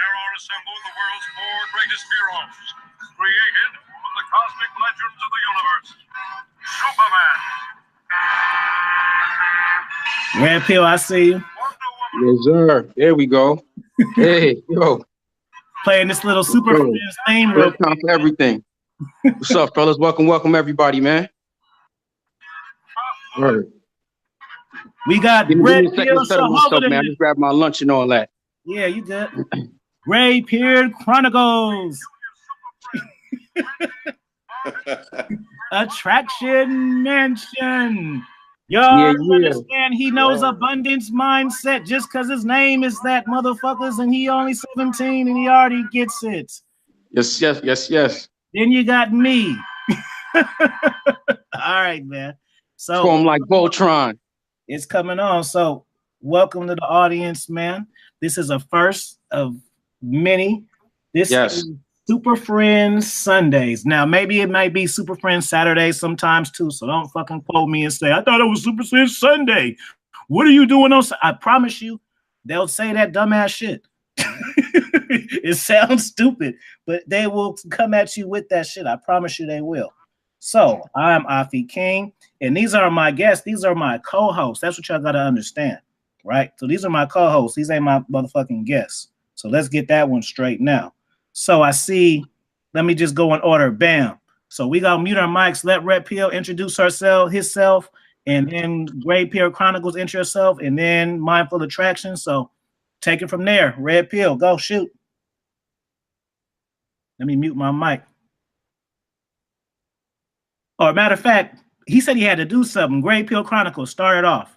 there are assembled the world's four greatest heroes, created from the cosmic legends of the universe. Superman. Red Pill, I see you. Yes, sir. There we go. Hey, yo. Playing this little Super Friends theme real quick. Time for everything. What's up, fellas? Welcome, everybody, man. All right. We got Red Pill, set up myself, man. I just grabbed my lunch and all that. Yeah, you good. Gray Beard Chronicles. Attraction Mansion. Y'all understand he knows abundance mindset just because his name is that, motherfuckers, and he only 17 and he already gets it. Yes. Then you got me. All right, man. So I'm like Voltron. It's coming on. So welcome to the audience, man. This is a first of many. This is Super Friends Sundays. Now, maybe it might be Super Friends Saturdays sometimes too. So don't fucking quote me and say, I thought it was Super Friends Sunday. What are you doing on? I promise you, they'll say that dumbass shit. It sounds stupid, but they will come at you with that shit. I promise you they will. So I'm Afi King, and these are my guests. These are my co-hosts. That's what y'all got to understand, right? So these are my co-hosts. These ain't my motherfucking guests. So let's get that one straight now. So I see, let me just go in order. Bam. So we got to mute our mics. Let Red Pill introduce himself, and then Gray Pill Chronicles introduce herself, and then Mindful Attraction. So take it from there. Red Pill, go shoot. Let me mute my mic. Or matter of fact, he said he had to do something. Gray Pill Chronicles, start it off.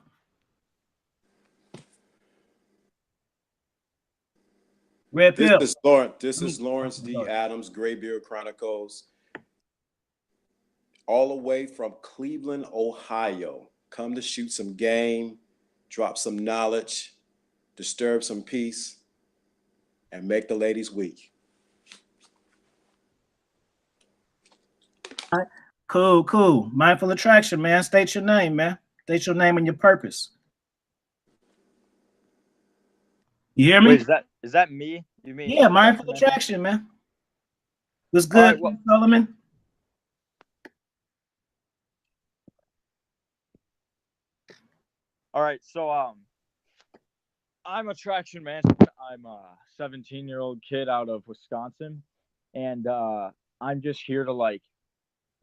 Red Pill. This is Lawrence D. Adams, Graybeard Chronicles, all the way from Cleveland, Ohio. Come to shoot some game, drop some knowledge, disturb some peace, and make the ladies weak. All right. Cool. Mindful Attraction, man. State your name, man. State your name and your purpose. You hear me? Wait, is that me? You mean? Yeah, Mindful Attraction, man. What's good, right, Solomon? All right, so I'm Attraction Man. I'm a 17-year-old kid out of Wisconsin, and I'm just here to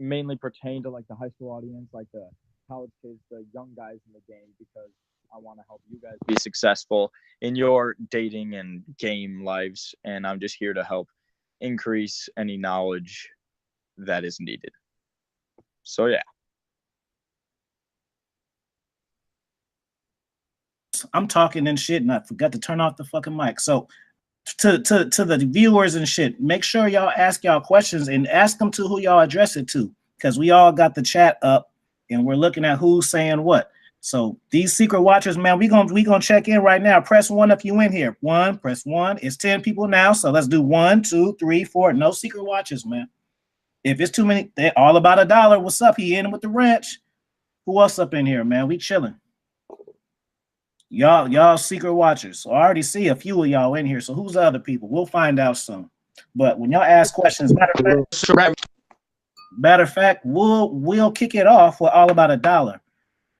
mainly pertain to the high school audience, the college kids, the young guys in the game, because I want to help you guys be successful in your dating and game lives, and I'm just here to help increase any knowledge that is needed. So yeah. I'm talking and shit, and I forgot to turn off the fucking mic. So to the viewers and shit, make sure y'all ask y'all questions and ask them to who y'all address it to, because we all got the chat up and we're looking at who's saying what. So these secret watchers, man, we gonna check in right now. Press 1 if you in here. Press 1. It's 10 people now, so let's do 1, 2, 3, 4. No secret watchers, man. If it's too many, they're all about $1. What's up? He in with the wrench. Who else up in here, man? We chilling. Y'all secret watchers. So I already see a few of y'all in here. So who's the other people? We'll find out soon. But when y'all ask questions, matter of fact, we'll kick it off with all about $1.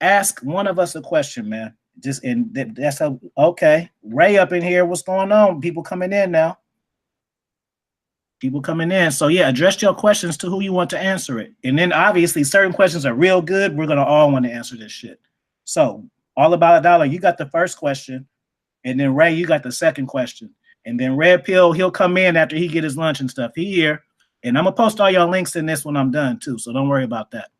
Ask one of us a question, man. That's how. Okay, Ray up in here. What's going on? People coming in now. People coming in. So yeah, address your questions to who you want to answer it. And then obviously certain questions are real good. We're gonna all want to answer this shit. So all about $1. You got the first question, and then Ray, you got the second question, and then Red Pill, he'll come in after he get his lunch and stuff. He here, and I'm gonna post all y'all links in this when I'm done too. So don't worry about that.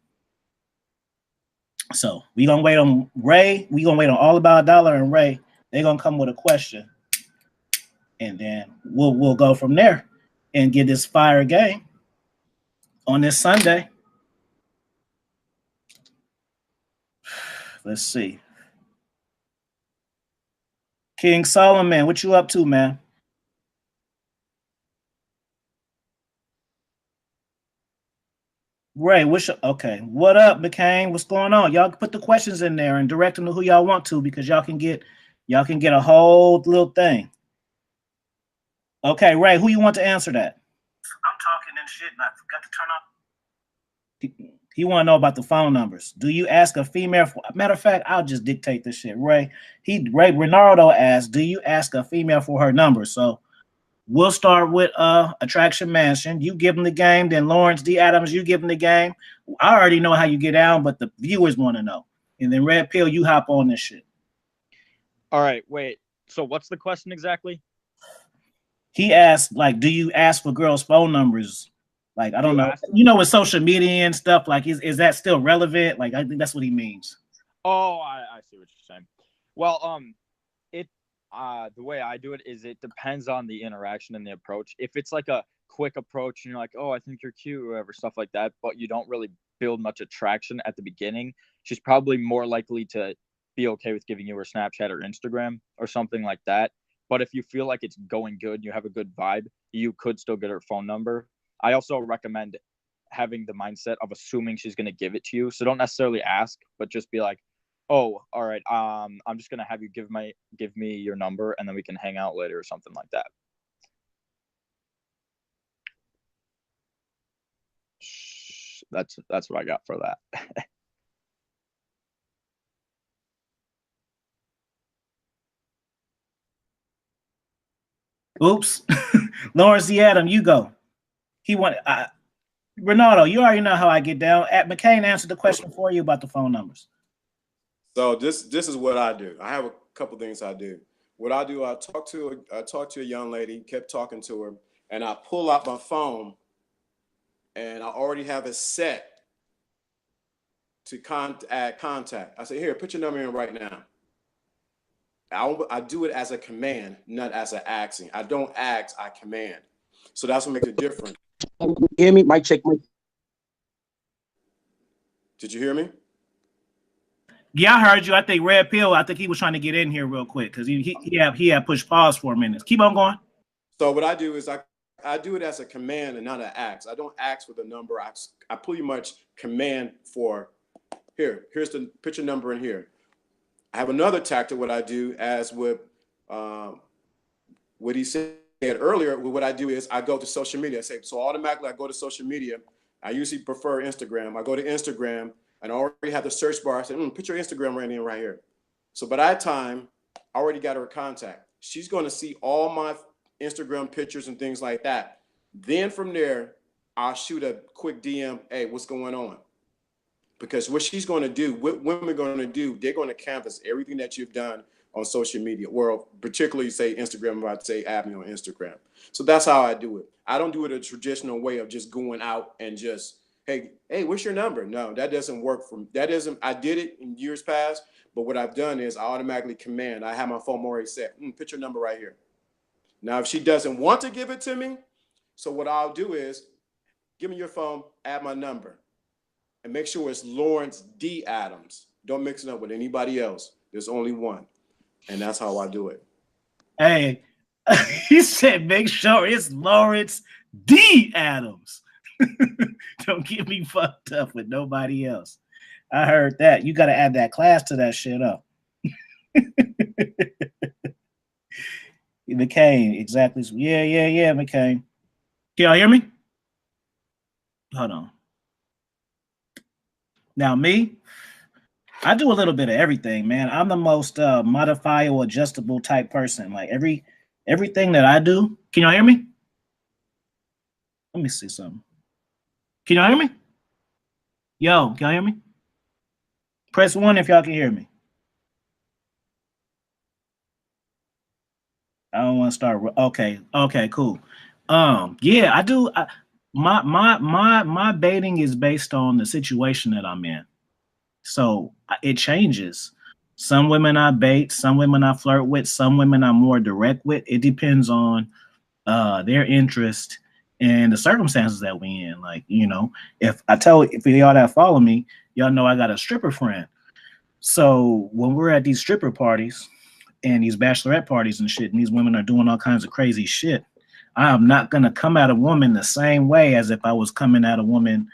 So we gonna wait on Ray. We gonna wait on all about $1 and Ray. They're gonna come with a question, and then we'll go from there and get this fire game on this Sunday. Let's see. King Solomon, what you up to, man? Ray, okay. What up, McCain? What's going on? Y'all put the questions in there and direct them to who y'all want to, because y'all can get a whole little thing. Okay, Ray, who you want to answer that? I'm talking and shit, and I forgot to turn off. He want to know about the phone numbers. Do you ask a female? Matter of fact, I'll just dictate this shit. Ray Renardo asked, do you ask a female for her number? So we'll start with Attraction Mansion. You give him the game. Then Lawrence D. Adams, you give him the game. I already know how you get down, but the viewers want to know. And then Red Pill, you hop on this shit. All right, wait. So what's the question exactly? He asked, like, do you ask for girls' phone numbers? Like, I don't know. You know, with social media and stuff, like, is that still relevant? Like, I think that's what he means. Oh, I see what you're saying. Well, the way I do it is it depends on the interaction and the approach. If it's like a quick approach and you're like, oh, I think you're cute or whatever, stuff like that, but you don't really build much attraction at the beginning, she's probably more likely to be okay with giving you her Snapchat or Instagram or something like that. But if you feel like it's going good, you have a good vibe, you could still get her phone number. I also recommend having the mindset of assuming she's going to give it to you. So don't necessarily ask, but just be like, oh, all right, I'm just going to have you give me your number and then we can hang out later or something like that. That's what I got for that. Oops. Lawrence D. Adam, you go. He wanted Ronaldo, you already know how I get down. At McCain answered the question for you about the phone numbers. So this is what I do. I have a couple things I do. What I do, I talk to a young lady, kept talking to her, and I pull out my phone, and I already have it set to add contact. I say, here, put your number in right now. I do it as a command, not as an asking. I don't ask, I command. So that's what makes it different. Hear me? Mic check. Did you hear me? Yeah, I heard you. I think Red Pill, I think he was trying to get in here real quick because he had pushed pause for a minute. Keep on going. So what I do is I do it as a command and not an ask. I don't ask for the number. I pretty much command for, here's the put your number in here. I have another tactic. What I do, as with what he said earlier, what I do is I go to social media. So automatically I go to social media. I usually prefer Instagram. I go to Instagram and I already have the search bar. I say, put your Instagram right here. So by that time, I already got her contact. She's going to see all my Instagram pictures and things like that. Then from there, I'll shoot a quick DM. Hey, what's going on? Because what she's going to do, what women are going to do, they're going to canvas everything that you've done on social media, or particularly say Instagram, I'd say add me on Instagram. So that's how I do it. I don't do it a traditional way of just going out and just, hey, what's your number? No, that doesn't work for me. I did it in years past, but what I've done is I automatically command. I have my phone already set. Put your number right here. Now, if she doesn't want to give it to me, so what I'll do is give me your phone, add my number. And make sure it's Lawrence D. Adams. Don't mix it up with anybody else. There's only one. And that's how I do it. Hey, he said make sure it's Lawrence D. Adams. Don't get me fucked up with nobody else. I heard that. You got to add that class to that shit up. McCain, exactly. Yeah, McCain. Can y'all hear me? Hold on. Now, me, I do a little bit of everything, man. I'm the most modifiable, adjustable type person. Like everything that I do. Can y'all hear me? Let me see something. Can y'all hear me? Yo, can y'all hear me? Press 1 if y'all can hear me. I don't want to start. Okay, cool. Yeah, I do. My baiting is based on the situation that I'm in. So it changes. Some women I bait, some women I flirt with, some women I'm more direct with. It depends on their interest and the circumstances that we in. Like, you know, if y'all that follow me, y'all know I got a stripper friend. So when we're at these stripper parties and these bachelorette parties and shit, and these women are doing all kinds of crazy shit, I am not going to come at a woman the same way as if I was coming at a woman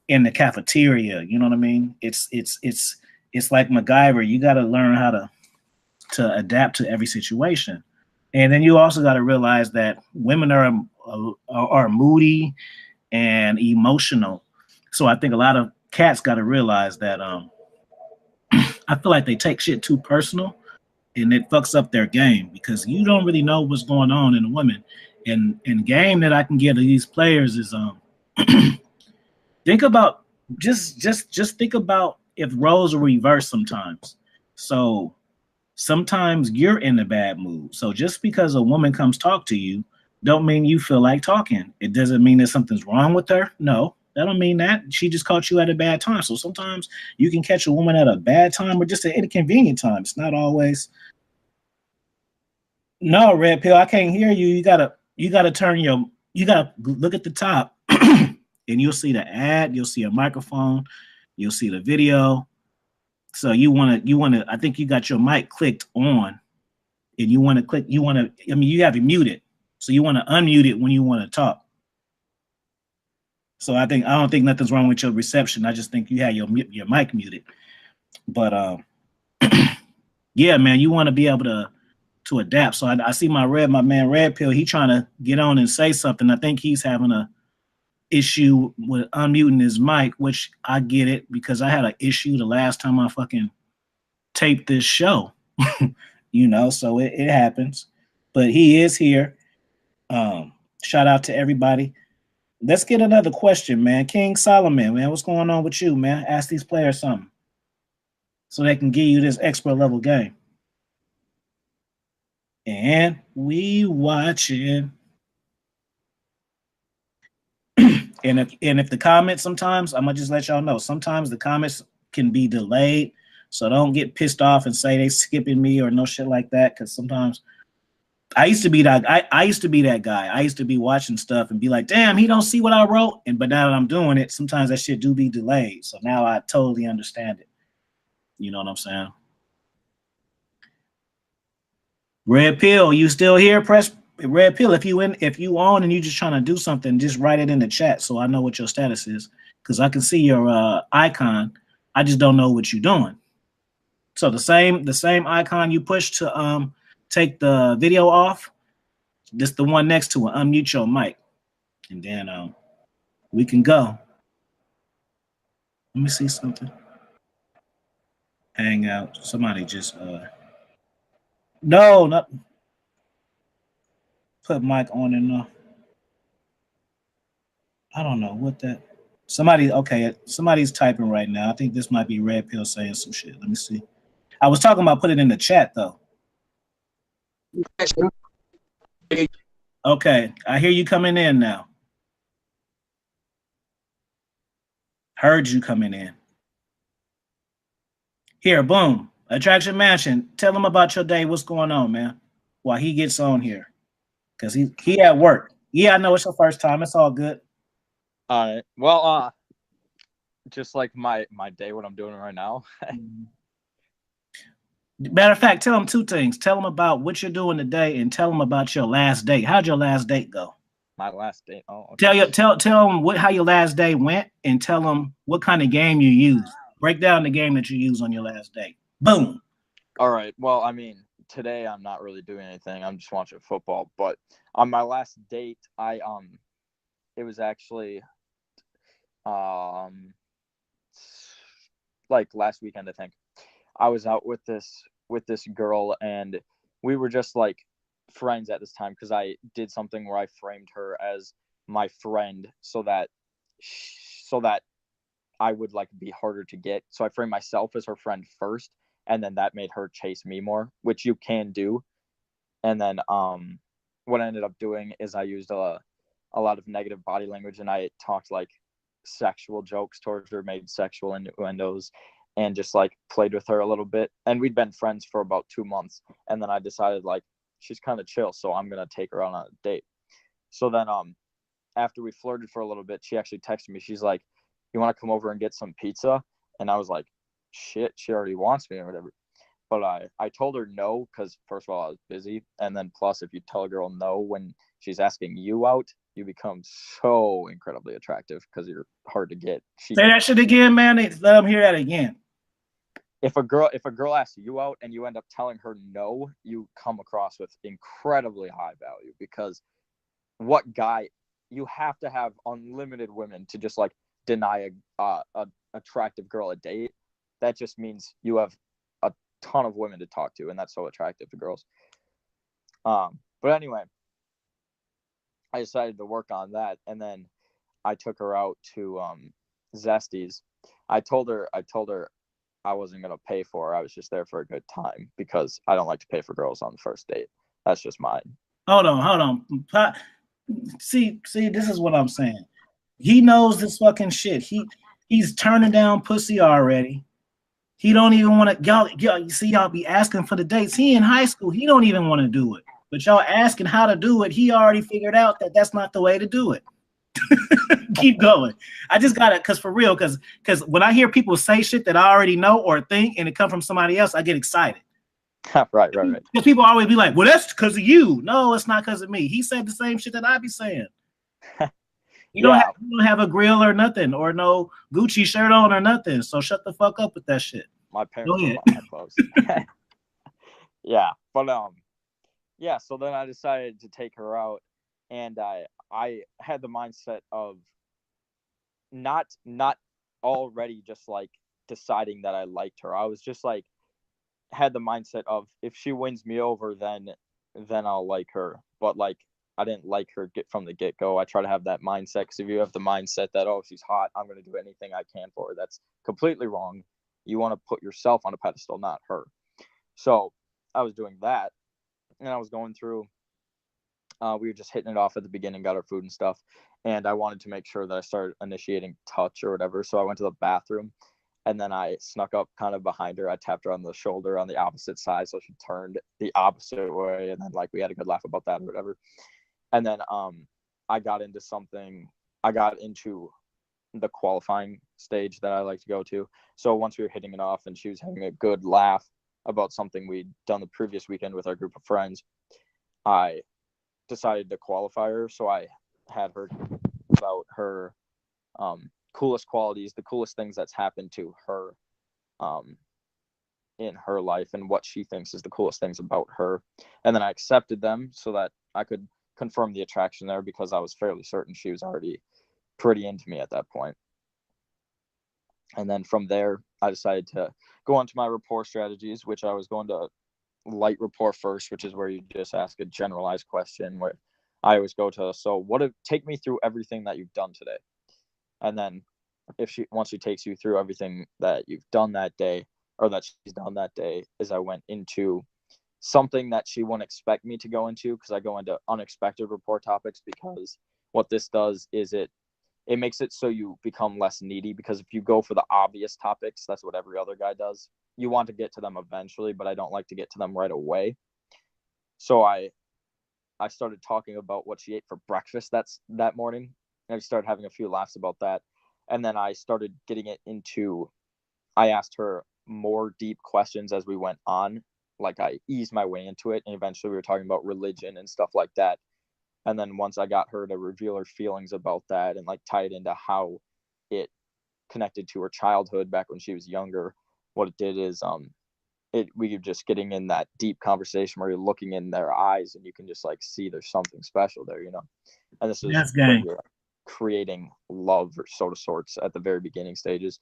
in the cafeteria. You know what I mean? It's like MacGyver. You got to learn how to adapt to every situation. And then you also got to realize that women are moody and emotional. So I think a lot of cats got to realize that I feel like they take shit too personal, and it fucks up their game because you don't really know what's going on in a woman. And game that I can give to these players is think about just think about if roles are reversed sometimes. So sometimes you're in a bad mood. So just because a woman comes talk to you, don't mean you feel like talking. It doesn't mean that something's wrong with her. No, that don't mean that. She just caught you at a bad time. So sometimes you can catch a woman at a bad time or just an inconvenient time. It's not always. No, Red Pill, I can't hear you. You gotta turn you gotta look at the top and you'll see the ad, you'll see a microphone, you'll see the video. So you wanna I think you got your mic clicked on and you have it muted. So you want to unmute it when you want to talk. So I don't think nothing's wrong with your reception. I just think you have your mic muted. But yeah, man, you want to be able to adapt. So I see my man Red Pill, he trying to get on and say something. I think he's having a issue with unmuting his mic, which I get it because I had an issue the last time I fucking taped this show. So it happens. But he is here. Shout out to everybody. Let's get another question, man. King Solomon, man, what's going on with you, man? Ask these players something so they can give you this expert level game. And we watching. and if the comments sometimes, I'm gonna just let y'all know. Sometimes the comments can be delayed, so don't get pissed off and say they skipping me or no shit like that. Because sometimes I used to be that guy. I used to be watching stuff and be like, damn, he don't see what I wrote. But now that I'm doing it, sometimes that shit do be delayed. So now I totally understand it. You know what I'm saying? Red Pill, you still here? Press Red Pill. If you on and you just trying to do something, just write it in the chat so I know what your status is. Because I can see your icon. I just don't know what you're doing. So the same icon you push to take the video off, this the one next to it. Unmute your mic, and then we can go. Let me see something. Hang out. Somebody just no, not put mic on and off. I don't know what that. Somebody's typing right now. I think this might be Red Pill saying some shit. Let me see. I was talking about putting it in the chat though. Okay, I hear you coming in now. Heard you coming in. Here, boom. Attraction Mansion. Tell him about your day. What's going on, man? While he gets on here. Because he at work. Yeah, I know it's your first time. It's all good. All right. Well, just like my day, what I'm doing right now. Matter of fact, tell him two things. Tell him about what you're doing today and tell him about your last date. How'd your last date go? My last date. Oh, okay. Tell him how your last day went and tell him what kind of game you used. Break down the game that you used on your last date. Boom. All right. Well, I mean, today I'm not really doing anything. I'm just watching football. But on my last date, it was actually like last weekend, I think. I was out with this girl and we were just like friends at this time because I did something where I framed her as my friend so that I would like be harder to get. So I framed myself as her friend first, and then that made her chase me more, which you can do. And then what I ended up doing is I used a lot of negative body language and I talked like sexual jokes towards her, made sexual innuendos, and just like played with her a little bit. And we'd been friends for about 2 months. And then I decided like she's kind of chill, so I'm gonna take her on a date. So then after we flirted for a little bit, she actually texted me. She's like, you want to come over and get some pizza? And I was like, shit, she already wants me or whatever. But I told her no because first of all I was busy, and then plus if you tell a girl no when she's asking you out, you become so incredibly attractive because you're hard to get. Say that shit again, man. Let them hear that again. if a girl asks you out and you end up telling her no, you come across with incredibly high value, because what guy, you have to have unlimited women to just like deny a attractive girl a date. That just means you have a ton of women to talk to, and that's so attractive to girls. But anyway, I decided to work on that, and then I took her out to Zesties. I told her I wasn't gonna pay for her. I was just there for a good time, because I don't like to pay for girls on the first date. That's just mine. Hold on. See, this is what I'm saying. He knows this fucking shit. He's turning down pussy already. He don't even want to. Y'all see, y'all be asking for the dates. He in high school. He don't even want to do it. But y'all asking how to do it. He already figured out that that's not the way to do it. Keep going. I just got it, because for real, because when I hear people say shit that I already know or think, and it come from somebody else, I get excited. Right. Because people always be like, well, that's because of you. No, it's not because of me. He said the same shit that I be saying. You don't have a grill or nothing, or no Gucci shirt on or nothing. So shut the fuck up with that shit. My parents don't buy my clothes. Yeah, but yeah. So then I decided to take her out, and I had the mindset of not already just like deciding that I liked her. I was just like, had the mindset of, if she wins me over, then I'll like her. But like, I didn't like her from the get-go. I try to have that mindset, because if you have the mindset that, oh, she's hot, I'm going to do anything I can for her, that's completely wrong. You want to put yourself on a pedestal, not her. So I was doing that, and I was going through, we were just hitting it off at the beginning, got our food and stuff, and I wanted to make sure that I started initiating touch or whatever. So I went to the bathroom, and then I snuck up kind of behind her. I tapped her on the shoulder on the opposite side, so she turned the opposite way, and then like we had a good laugh about that or whatever. And then I got into the qualifying stage that I like to go to. So once we were hitting it off and she was having a good laugh about something we'd done the previous weekend with our group of friends, I decided to qualify her. So I had her about her coolest qualities, the coolest things that's happened to her in her life, and what she thinks is the coolest things about her. And then I accepted them so that I could confirm the attraction there, because I was fairly certain she was already pretty into me at that point. And then from there, I decided to go on to my rapport strategies, which I was going to light rapport first, which is where you just ask a generalized question, where I always go to, so take me through everything that you've done today. And then once she takes you through everything that you've done that day, or that she's done that day, is I went into something that she wouldn't expect me to go into, because I go into unexpected rapport topics, because what this does is it makes it so you become less needy, because if you go for the obvious topics, that's what every other guy does. You want to get to them eventually, but I don't like to get to them right away. So I started talking about what she ate for breakfast that morning, and I started having a few laughs about that. And then I started getting it into, I asked her more deep questions as we went on. Like, I eased my way into it, and eventually we were talking about religion and stuff like that. And then once I got her to reveal her feelings about that and like tie it into how it connected to her childhood back when she was younger, what it did is we were just getting in that deep conversation where you're looking in their eyes and you can just like see there's something special there, you know. And this is when you're creating love, or so to sorts, at the very beginning stages.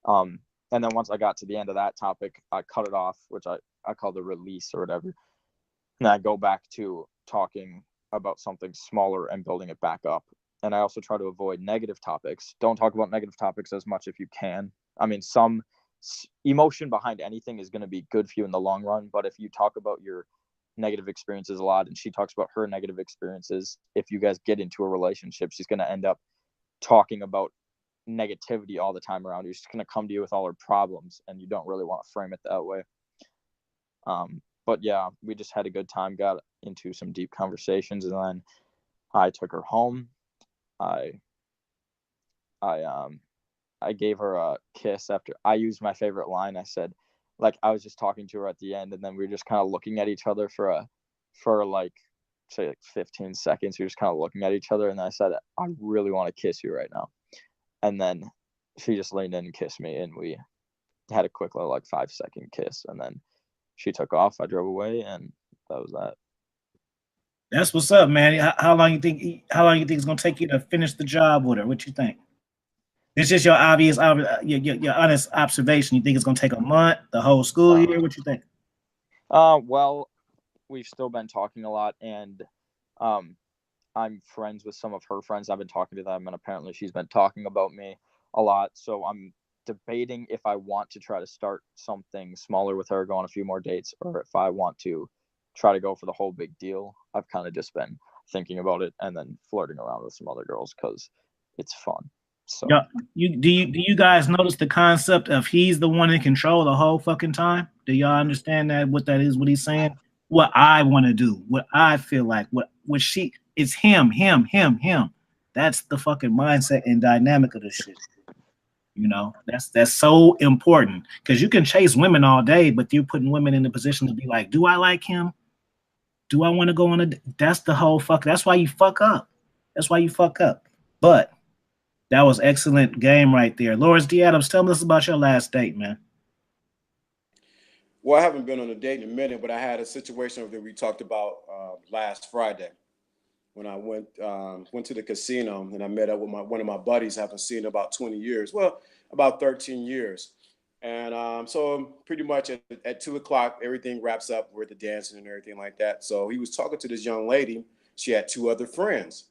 And then once I got to the end of that topic, I cut it off, which I call the release or whatever. And I go back to talking about something smaller and building it back up. And I also try to avoid negative topics. Don't talk about negative topics as much if you can. I mean, some emotion behind anything is going to be good for you in the long run. But if you talk about your negative experiences a lot, and she talks about her negative experiences, if you guys get into a relationship, she's going to end up talking about negativity all the time around you. She's going to come to you with all her problems, and you don't really want to frame it that way. But yeah, we just had a good time, got into some deep conversations, and then I took her home. I gave her a kiss after I used my favorite line. I said, like, I was just talking to her at the end, and then we were just kind of looking at each other for like, say, like 15 seconds. We were just kind of looking at each other, and I said, I really want to kiss you right now. And then she just leaned in and kissed me, and we had a quick little like 5-second kiss, and then she took off. I drove away, and that was that. That's what's up, man. How long you think it's gonna take you to finish the job with her? What you think? It's just your obvious, your honest observation. You think it's gonna take a month, the whole school year? What you think? Well, we've still been talking a lot, and I'm friends with some of her friends. I've been talking to them, and apparently she's been talking about me a lot. So I'm debating if I want to try to start something smaller with her, go on a few more dates, or if I want to try to go for the whole big deal. I've kind of just been thinking about it and then flirting around with some other girls because it's fun. So yeah, do you guys notice the concept of he's the one in control the whole fucking time? Do y'all understand that what that is? What he's saying? What I want to do, what I feel like, what she, it's him. That's the fucking mindset and dynamic of this shit. You know, that's so important because you can chase women all day, but you're putting women in the position to be like, do I like him? Do I want to go on a? That's the whole fuck. That's why you fuck up. But that was excellent game right there. Lawrence D. Adams, tell us about your last date, man. Well, I haven't been on a date in a minute, but I had a situation that we talked about last Friday when I went to the casino and I met up with one of my buddies I haven't seen in about 20 years. Well, about 13 years. And so pretty much at 2 o'clock, everything wraps up. We're at the dancing and everything like that. So he was talking to this young lady. She had 2 other friends.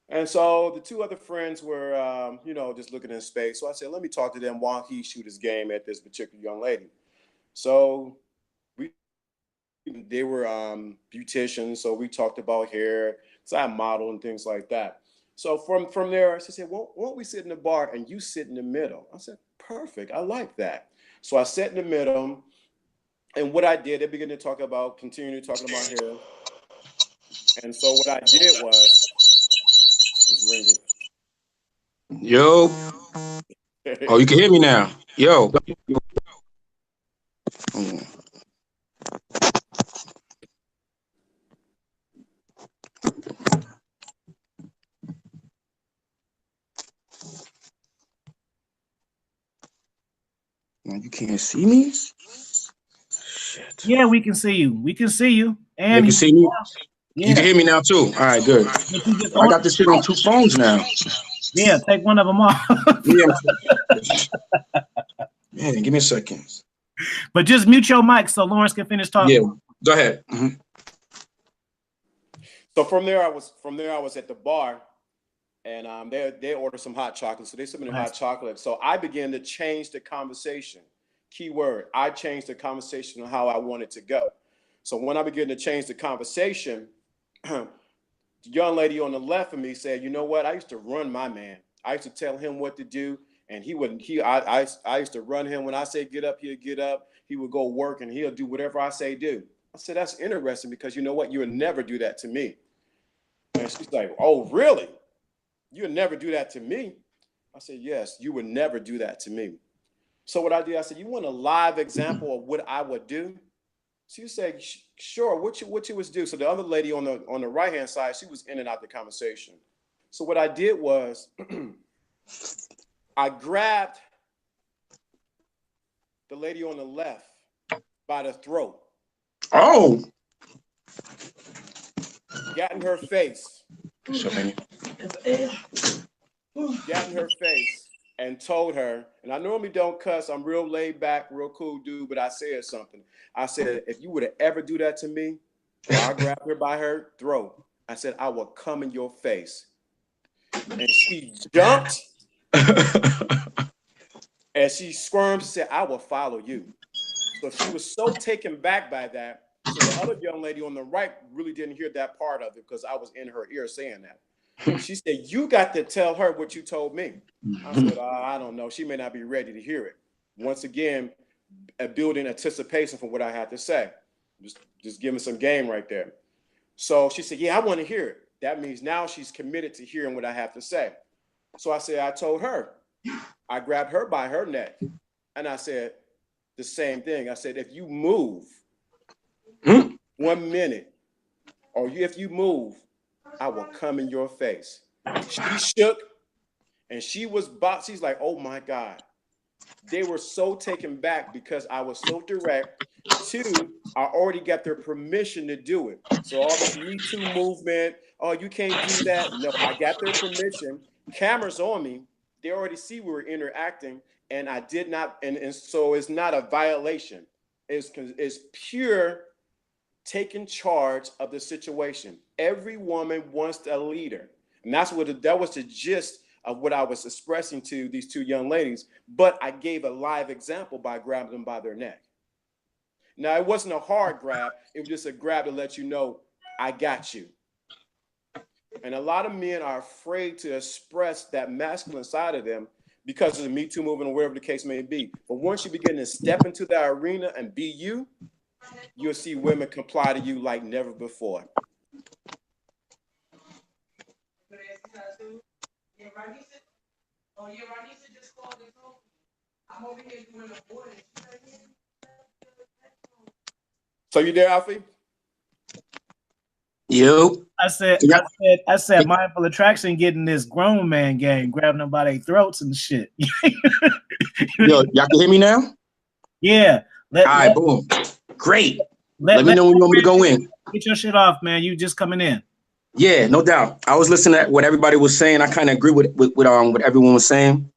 And so the 2 other friends were, just looking in space. So I said, let me talk to them while he shoot his game at this particular young lady. So they were beauticians. So we talked about hair. So I model and things like that. So from there, she said, well, why don't we sit in the bar and you sit in the middle? I said, perfect. I like that. So I sat in the middle. And what I did, they began to continue talking about hair. And so what I did was, it's ringing. Yo. Oh, you can hear me now. Yo. You can't see me? Shit. Yeah, we can see you. And you can see me? Yeah. You can hear me now too. All right, good. I got this shit on 2 phones now. Yeah, take one of them off. Yeah. Man, give me a second. But just mute your mic so Lawrence can finish talking. Yeah, go ahead. Mm-hmm. So from there I was at the bar, and they ordered some hot chocolate. So they sent me hot chocolate. So I began to change the conversation. Key word, I changed the conversation on how I wanted to go. So when I began to change the conversation, the young lady on the left of me said, you know what? I used to run my man. I used to tell him what to do. And I used to run him. When I say get up, he'll get up. He would go work and he'll do whatever I say do. I said, that's interesting because you know what? You would never do that to me. And she's like, oh, really? You would never do that to me? I said, yes, you would never do that to me. So what I did, I said, you want a live example of what I would do? She said, sure, what you was do? So the other lady on the right-hand side, she was in and out the conversation. So what I did was I grabbed the lady on the left by the throat. Oh. Got in her face. Got in her face and told her, and I normally don't cuss, I'm real laid back, real cool dude, but I said something. I said, if you would have ever do that to me, I grabbed her by her throat. I said, I will come in your face. And she jumped and she squirmed and said, I will follow you. So she was so taken back by that. So the other young lady on the right really didn't hear that part of it because I was in her ear saying that. She said, you got to tell her what you told me. I said, I don't know. She may not be ready to hear it. Once again, building anticipation for what I had to say. Just giving some game right there. So she said, yeah, I want to hear it. That means now she's committed to hearing what I have to say. So I said, I told her. I grabbed her by her neck. And I said the same thing. I said, if you move 1 minute, or if you move, I will come in your face. She shook and she's like, oh my God. they were so taken back because I was so direct. Two, I already got their permission to do it. So all this Me Too movement, oh, you can't do that. No, I got their permission. Cameras on me. They already see we were interacting, and I did not. And so it's not a violation. It's pure taking charge of the situation. Every woman wants a leader, and that was the gist of what I was expressing to these two young ladies. But I gave a live example by grabbing them by their neck. Now, it wasn't a hard grab. It was just a grab to let you know, I got you. And a lot of men are afraid to express that masculine side of them because of the Me Too movement or whatever the case may be. But once you begin to step into that arena and be you, you'll see women comply to you like never before. So you there, Afi? You. I said, mindful attraction getting this grown man game, grabbing them by their throats and shit. Yo, y'all can hear me now? Yeah. All right, boom. Great. Let me know when you want me to go in. Get your shit off, man. You just coming in. Yeah, no doubt. I was listening to what everybody was saying. I kind of agree with what everyone was saying.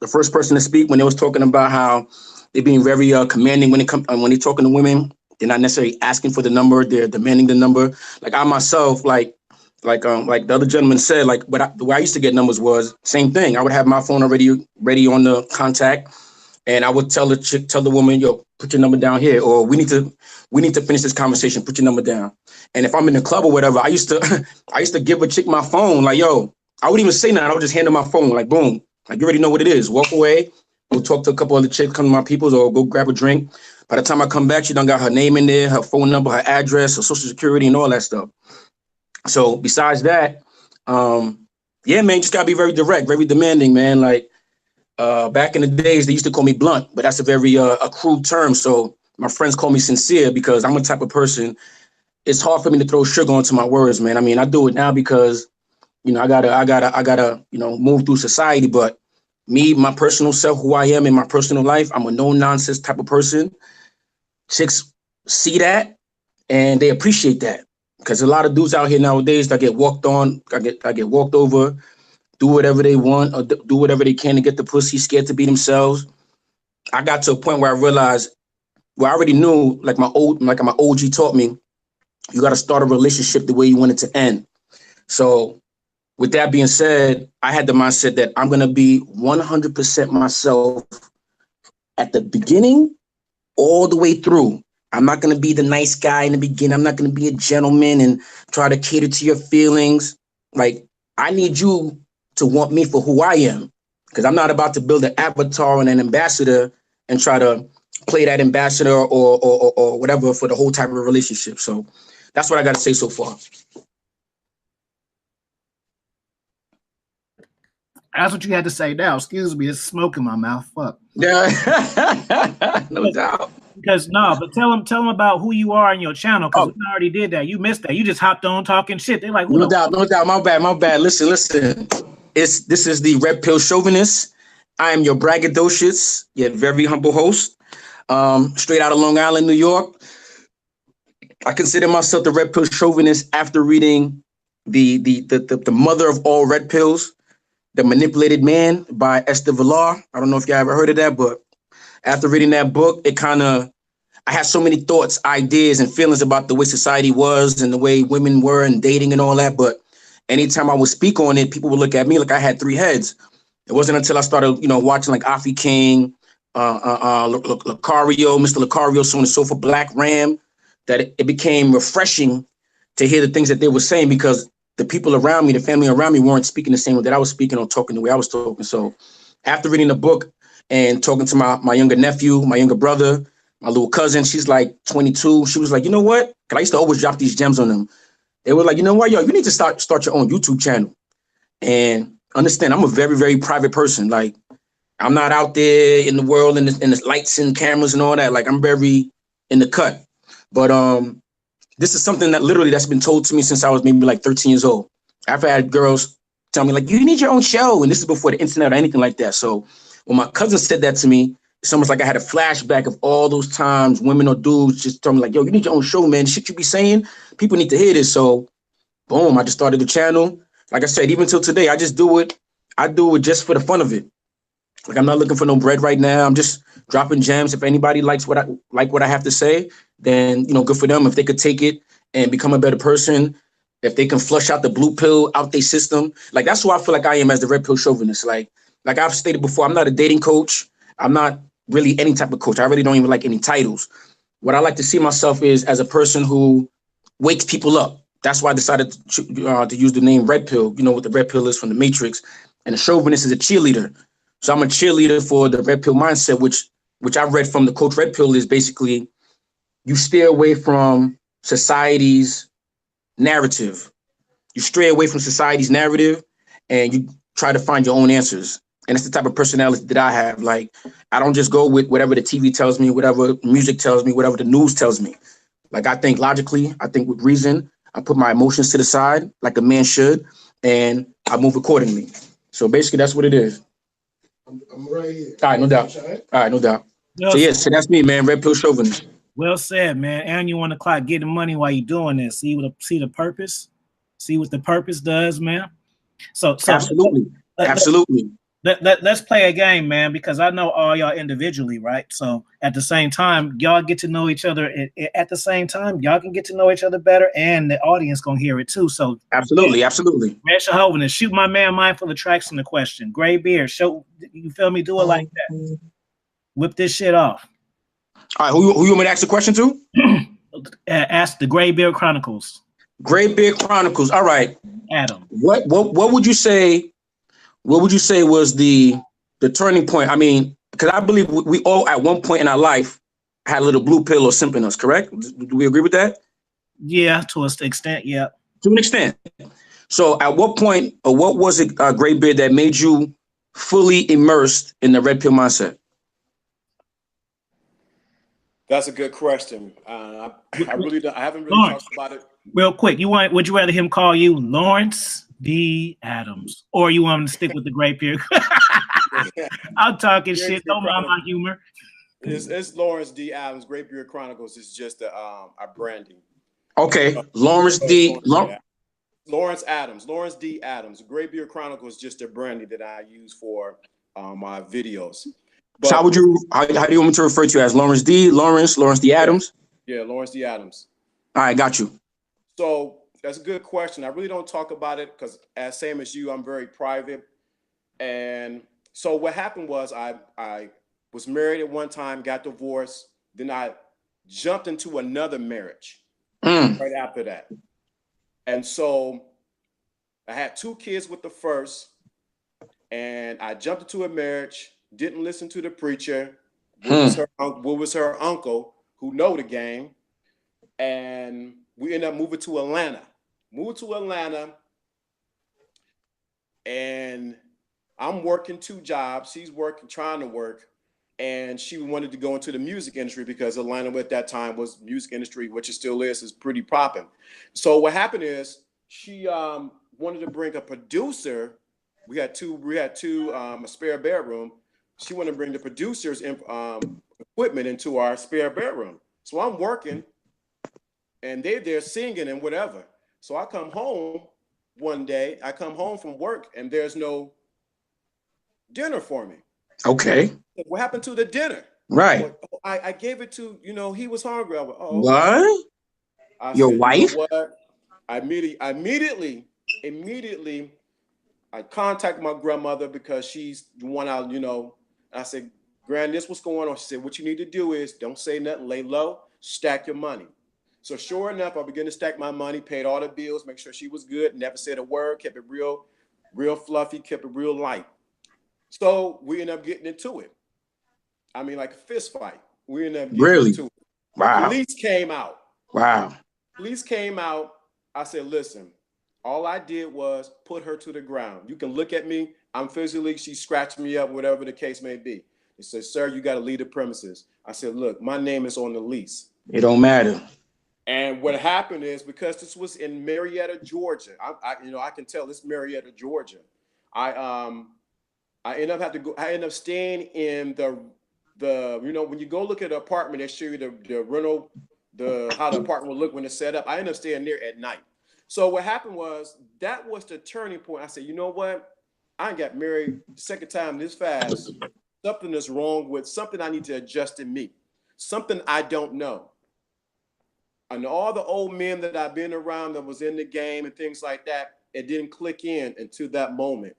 The first person to speak when they was talking about how they're being very commanding when they're talking to women. They're not necessarily asking for the number; they're demanding the number. Like I myself, like the other gentleman said, like the way I used to get numbers was same thing. I would have my phone already ready on the contact, and I would tell the woman, yo, put your number down here, or we need to finish this conversation. Put your number down. And if I'm in the club or whatever, I used to give a chick my phone, like, yo, I wouldn't even say nothing. I would just hand her my phone, like, boom, like you already know what it is. Walk away, go talk to a couple other chicks, come to my peoples, or go grab a drink. By the time I come back, she done got her name in there, her phone number, her address, her social security, and all that stuff. So besides that, yeah, man, just gotta be very direct, very demanding, man. Like back in the days, they used to call me blunt, but that's a very a crude term. So my friends call me sincere because I'm a type of person. It's hard for me to throw sugar onto my words, man. I mean, I do it now because, you know, I gotta, you know, move through society. But me, my personal self, who I am in my personal life, I'm a no nonsense type of person. Chicks see that and they appreciate that because a lot of dudes out here nowadays that get walked on, I get walked over, do whatever they want or do whatever they can to get the pussy, scared to be themselves. I got to a point where I realized, well, I already knew, like my OG taught me, you got to start a relationship the way you want it to end. So with that being said, I had the mindset that I'm going to be 100% myself at the beginning all the way through. I'm not going to be the nice guy in the beginning. I'm not going to be a gentleman and try to cater to your feelings. Like, I need you to want me for who I am, because I'm not about to build an avatar and an ambassador and try to play that ambassador or whatever for the whole type of relationship. So that's what I got to say so far. That's what you had to say now. Excuse me, it's smoke in my mouth. Fuck. Yeah, no doubt. Because but tell them about who you are in your channel. Because we already did that. You missed that. You just hopped on talking shit. They're like, no doubt. My bad. Listen. This is the Red Pill Chauvinist. I am your braggadocious yet very humble host. Straight out of Long Island, New York. I consider myself the Red Pill Chauvinist after reading the mother of all red pills, The Manipulated Man by Esther Villar. I don't know if you ever heard of that, but after reading that book, I had so many thoughts, ideas, and feelings about the way society was and the way women were and dating and all that. But anytime I would speak on it, people would look at me like I had three heads. It wasn't until I started, watching like Afi King, Lucario, Mr. Lucario, so on and so forth, Black Ram, that it became refreshing to hear the things that they were saying, because the people around me, the family around me, weren't speaking the same way that I was speaking or talking the way I was talking. So after reading the book and talking to my younger nephew, my younger brother, my little cousin, she's like 22. She was like, you know what? Because I used to always drop these gems on them. They were like, you know what, yo, you need to start your own YouTube channel. And understand, I'm a very, very private person. Like, I'm not out there in the world and the lights and cameras and all that. Like, I'm very in the cut. But this is something that's been told to me since I was maybe like 13 years old. I've had girls tell me like, you need your own show. And this is before the internet or anything like that. So when my cousin said that to me, it's almost like I had a flashback of all those times women or dudes just told me like, yo, you need your own show, man. The shit you be saying, people need to hear this. So boom, I just started the channel. Like I said, even till today, I just do it. I do it just for the fun of it. Like I'm not looking for no bread right now. I'm just dropping gems. If anybody likes what I have to say, then good for them. If they could take it and become a better person, if they can flush out the blue pill out their system, like that's who I feel like I am as the red pill chauvinist. Like I've stated before, I'm not a dating coach. I'm not really any type of coach. I really don't even like any titles. What I like to see myself is as a person who wakes people up. That's why I decided to use the name Red Pill. You know what the Red Pill is from the Matrix, and the chauvinist is a cheerleader. So I'm a cheerleader for the Red Pill mindset, which I read from the coach Red Pill is basically you stay away from society's narrative. You stray away from society's narrative and you try to find your own answers. And it's the type of personality that I have. Like, I don't just go with whatever the TV tells me, whatever music tells me, whatever the news tells me. Like, I think logically, I think with reason, I put my emotions to the side like a man should, and I move accordingly. So basically, that's what it is. I'm right here. All right, no doubt. All right, no doubt. Well So, yes, so that's me, man. Red Pill Chauvinist. Well said, man. And you on the clock getting money while you're doing this. See the purpose? See what the purpose does, man? So Absolutely. Absolutely. Let's play a game, man, because I know all y'all individually, right? So at the same time, y'all get to know each other. At the same time, y'all can get to know each other better, and the audience gonna hear it too. So absolutely. Red Chauvinist, shoot my man Mindful Attraction the question. Gray beard, show you feel me? Do it like that. Whip this shit off. All right, who you want me to ask the question to? Ask the Gray Beard Chronicles. Gray Beard Chronicles. All right. Adam. What would you say? What would you say was the turning point? I mean, because I believe we all at one point in our life had a little blue pill or something else, correct? Do we agree with that? Yeah, to an extent, yeah. To an extent. So at what point or what was it, Gray Beard, that made you fully immersed in the red pill mindset? That's a good question. I haven't really talked about it. Real quick, would you rather him call you Lawrence D. Adams, or you want him to stick with the Gray Beard? I'm talking shit. Don't mind my humor. It's Lawrence D. Adams. Gray Beard Chronicles is just our branding. Okay, Lawrence D. Lawrence Adams. Lawrence D. Adams. Gray Beard Chronicles is just a branding that I use for my videos. But, so how do you want me to refer to you as? Lawrence D. Lawrence D. Adams? Yeah, Lawrence D. Adams. All right, got you. So that's a good question. I really don't talk about it because, as same as you, I'm very private. And so what happened was I was married at one time, got divorced. Then I jumped into another marriage right after that. And so I had 2 kids with the first, and I jumped into a marriage, didn't listen to the preacher, what was her uncle who know the game, and we ended up moving to Atlanta. And I'm working 2 jobs. She's trying to work, and she wanted to go into the music industry because Atlanta at that time was music industry, which it still is pretty popping. So what happened is she wanted to bring a producer. We had two, a spare bedroom. She wanted to bring the producer's equipment into our spare bedroom. So I'm working, and they're singing and whatever. So I come home one day. I come home from work, and there's no dinner for me. Okay. What happened to the dinner? Right. I gave it to, he was hungry. I went, what? Your wife? You know what? I immediately, I contacted my grandmother because she's the one out, I said, Grand, this what's going on. She said, what you need to do is don't say nothing, lay low, stack your money. So sure enough, I began to stack my money, paid all the bills, make sure she was good, never said a word, kept it real fluffy, kept it real light. So we ended up getting into it. I mean, like a fist fight. We ended up getting into it. Wow. Police came out. Wow. Police came out. I said, listen, all I did was put her to the ground. You can look at me. I'm physically, she scratched me up, whatever the case may be. They said, sir, you got to leave the premises. I said, look, my name is on the lease. It don't matter. And what happened is, because this was in Marietta, Georgia, I can tell this Marietta, Georgia. I end up staying in the when you go look at an apartment, they show you the rental, how the apartment will look when it's set up. I end up staying there at night. So what happened was that was the turning point. I said, you know what? I got married second time this fast. Something is wrong with something I need to adjust in me. Something I don't know. And all the old men that I've been around that was in the game and things like that, it didn't click in until that moment.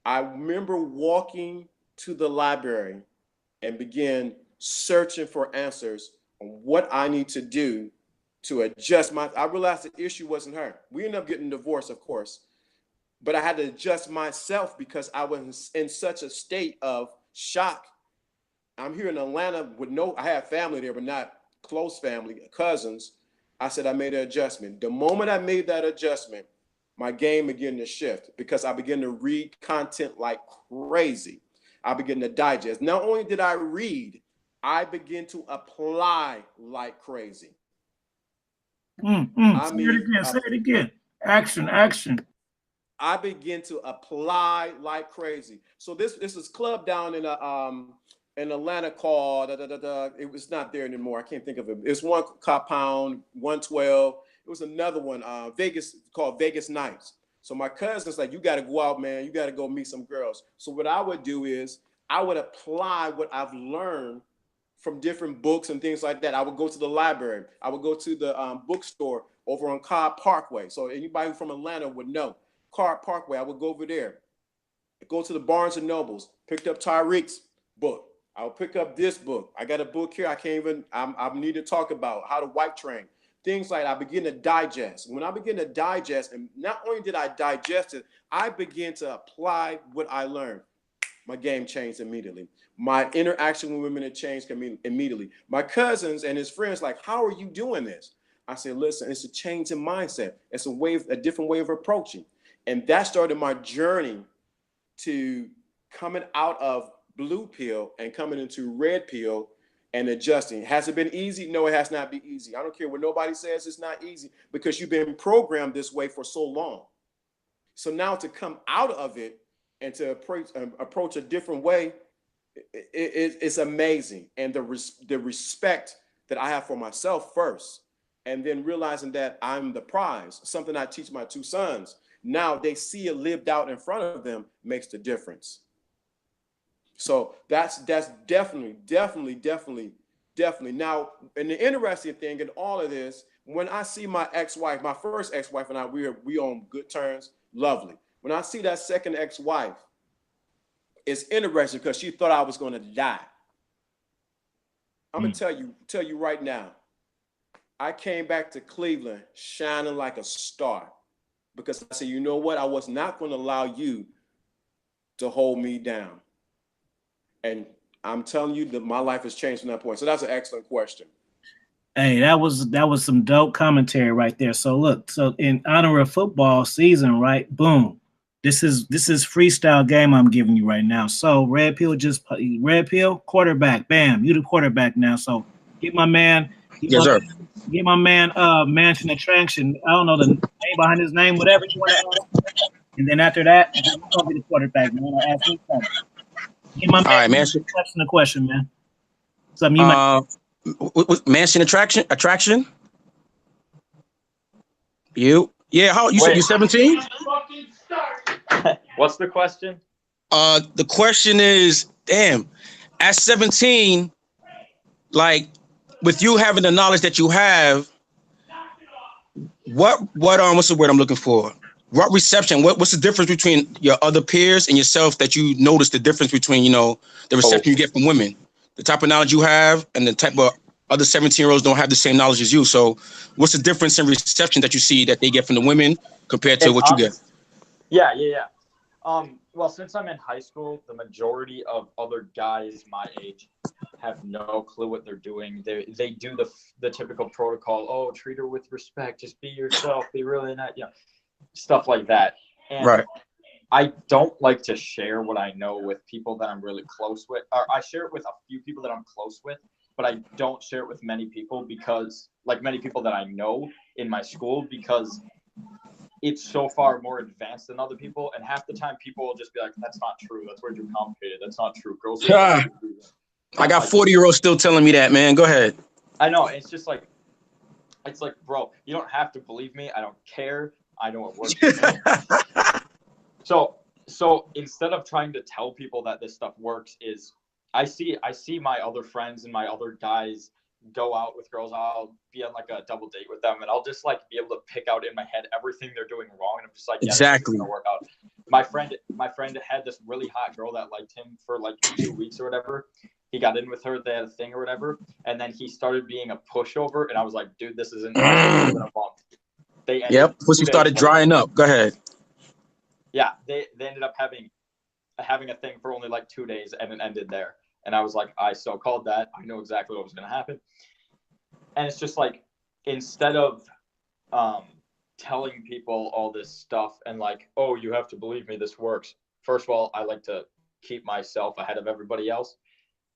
I remember walking to the library and begin searching for answers on what I need to do to adjust I realized the issue wasn't her. We ended up getting divorced, of course, but I had to adjust myself because I was in such a state of shock. I'm here in Atlanta I have family there, but not close family, cousins. I said I made an adjustment. The moment I made that adjustment, my game began to shift because I began to read content like crazy. I began to digest. Not only did I read, I began to apply like crazy. Say it again. Action. I began to apply like crazy. So this is club down in Atlanta called it was not there anymore. I can't think of it. It's one compound 112. It was another one, Vegas, called Vegas Nights. So my cousin's like, you got to go out, man. You got to go meet some girls. So what I would do is I would apply what I've learned from different books and things like that. I would go to the library. I would go to the bookstore over on Cobb Parkway. So anybody from Atlanta would know Cobb Parkway. I would go over there, go to the Barnes and Nobles, picked up Tyreek's book. I'll pick up this book. I got a book here. I need to talk about how to wipe train. Things like I begin to digest. When I begin to digest, and not only did I digest it, I began to apply what I learned. My game changed immediately. My interaction with women had changed immediately. My cousins and his friends like, how are you doing this? I said, listen, it's a change in mindset. It's a different way of approaching. And that started my journey to coming out of blue pill and coming into red pill and adjusting. Has it been easy? No, it has not been easy. I don't care what nobody says, it's not easy because you've been programmed this way for so long. So now to come out of it and to approach a different way, it's amazing. And the respect that I have for myself first, and then realizing that I'm the prize, something I teach my two sons. Now they see it lived out in front of them makes the difference. So that's definitely. Now, and the interesting thing in all of this, when I see my ex-wife, my first ex-wife and I, we on good terms, lovely. When I see that second ex-wife, it's interesting because she thought I was going to die. I'm gonna tell you right now, I came back to Cleveland shining like a star because I said, you know what? I was not going to allow you to hold me down. And I'm telling you that my life has changed from that point. So that's an excellent question. Hey, that was some dope commentary right there. So look, so in honor of football season, right? Boom. This is freestyle game I'm giving you right now. So red pill quarterback. Bam, you the quarterback now. So get my man. Get my man Mansion Attraction. I don't know the name behind his name, whatever you want to add. And then after that, I'm gonna be the quarterback, man. I'll ask you something. Get my man Mansion a question, man. Something you might Mansion Attraction? You? Yeah, how you said you're 17? What's the question? The question is, damn, at 17, like with you having the knowledge that you have, what's the word I'm looking for? What reception? What's the difference between your other peers and yourself that you notice the difference between, the reception you get from women, the type of knowledge you have, and the type of other 17-year-olds don't have the same knowledge as you. So what's the difference in reception that you see that they get from the women compared to what you get? Yeah. Well, since I'm in high school, the majority of other guys my age have no clue what they're doing. They do the typical protocol. Oh, treat her with respect. Just be yourself. Be really nice. Stuff like that. And right. I don't like to share what I know with people that I'm really close with. Or I share it with a few people that I'm close with, but I don't share it with many people because, like many people that I know in my school, because it's so far more advanced than other people. And half the time people will just be like, that's not true. That's way too complicated. That's not true. Girls. I got 40-year-olds still telling me that, man. Go ahead. I know. It's just like, it's like, bro, you don't have to believe me. I don't care. I know it works. So instead of trying to tell people that this stuff works, is I see my other friends and my other guys go out with girls. I'll be on like a double date with them, and I'll just like be able to pick out in my head everything they're doing wrong, and I'm just like, yeah, exactly, gonna work out. My friend had this really hot girl that liked him for like 2 weeks or whatever. He got in with her, they had a thing or whatever, and then he started being a pushover, and I was like, dude, this isn't even a bump. Pussy started drying up. Go ahead. Yeah, they ended up having a thing for only like 2 days, and it ended there. And I was like, I so called that. I know exactly what was going to happen. And it's just like, instead of telling people all this stuff and like, oh, you have to believe me, this works. First of all, I like to keep myself ahead of everybody else.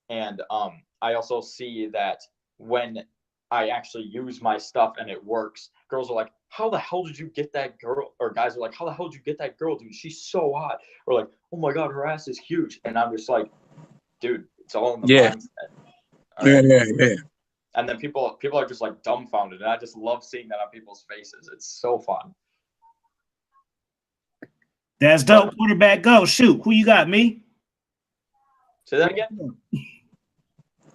And I also see that when I actually use my stuff and it works, girls are like, how the hell did you get that girl? Or guys are like, how the hell did you get that girl, dude? She's so hot. Or like, oh my God, her ass is huge. And I'm just like, dude, it's all in the mindset. Yeah. And then people are just like dumbfounded. And I just love seeing that on people's faces. It's so fun. That's dope. Quarterback, go. Shoot. Who you got, me? Say that again?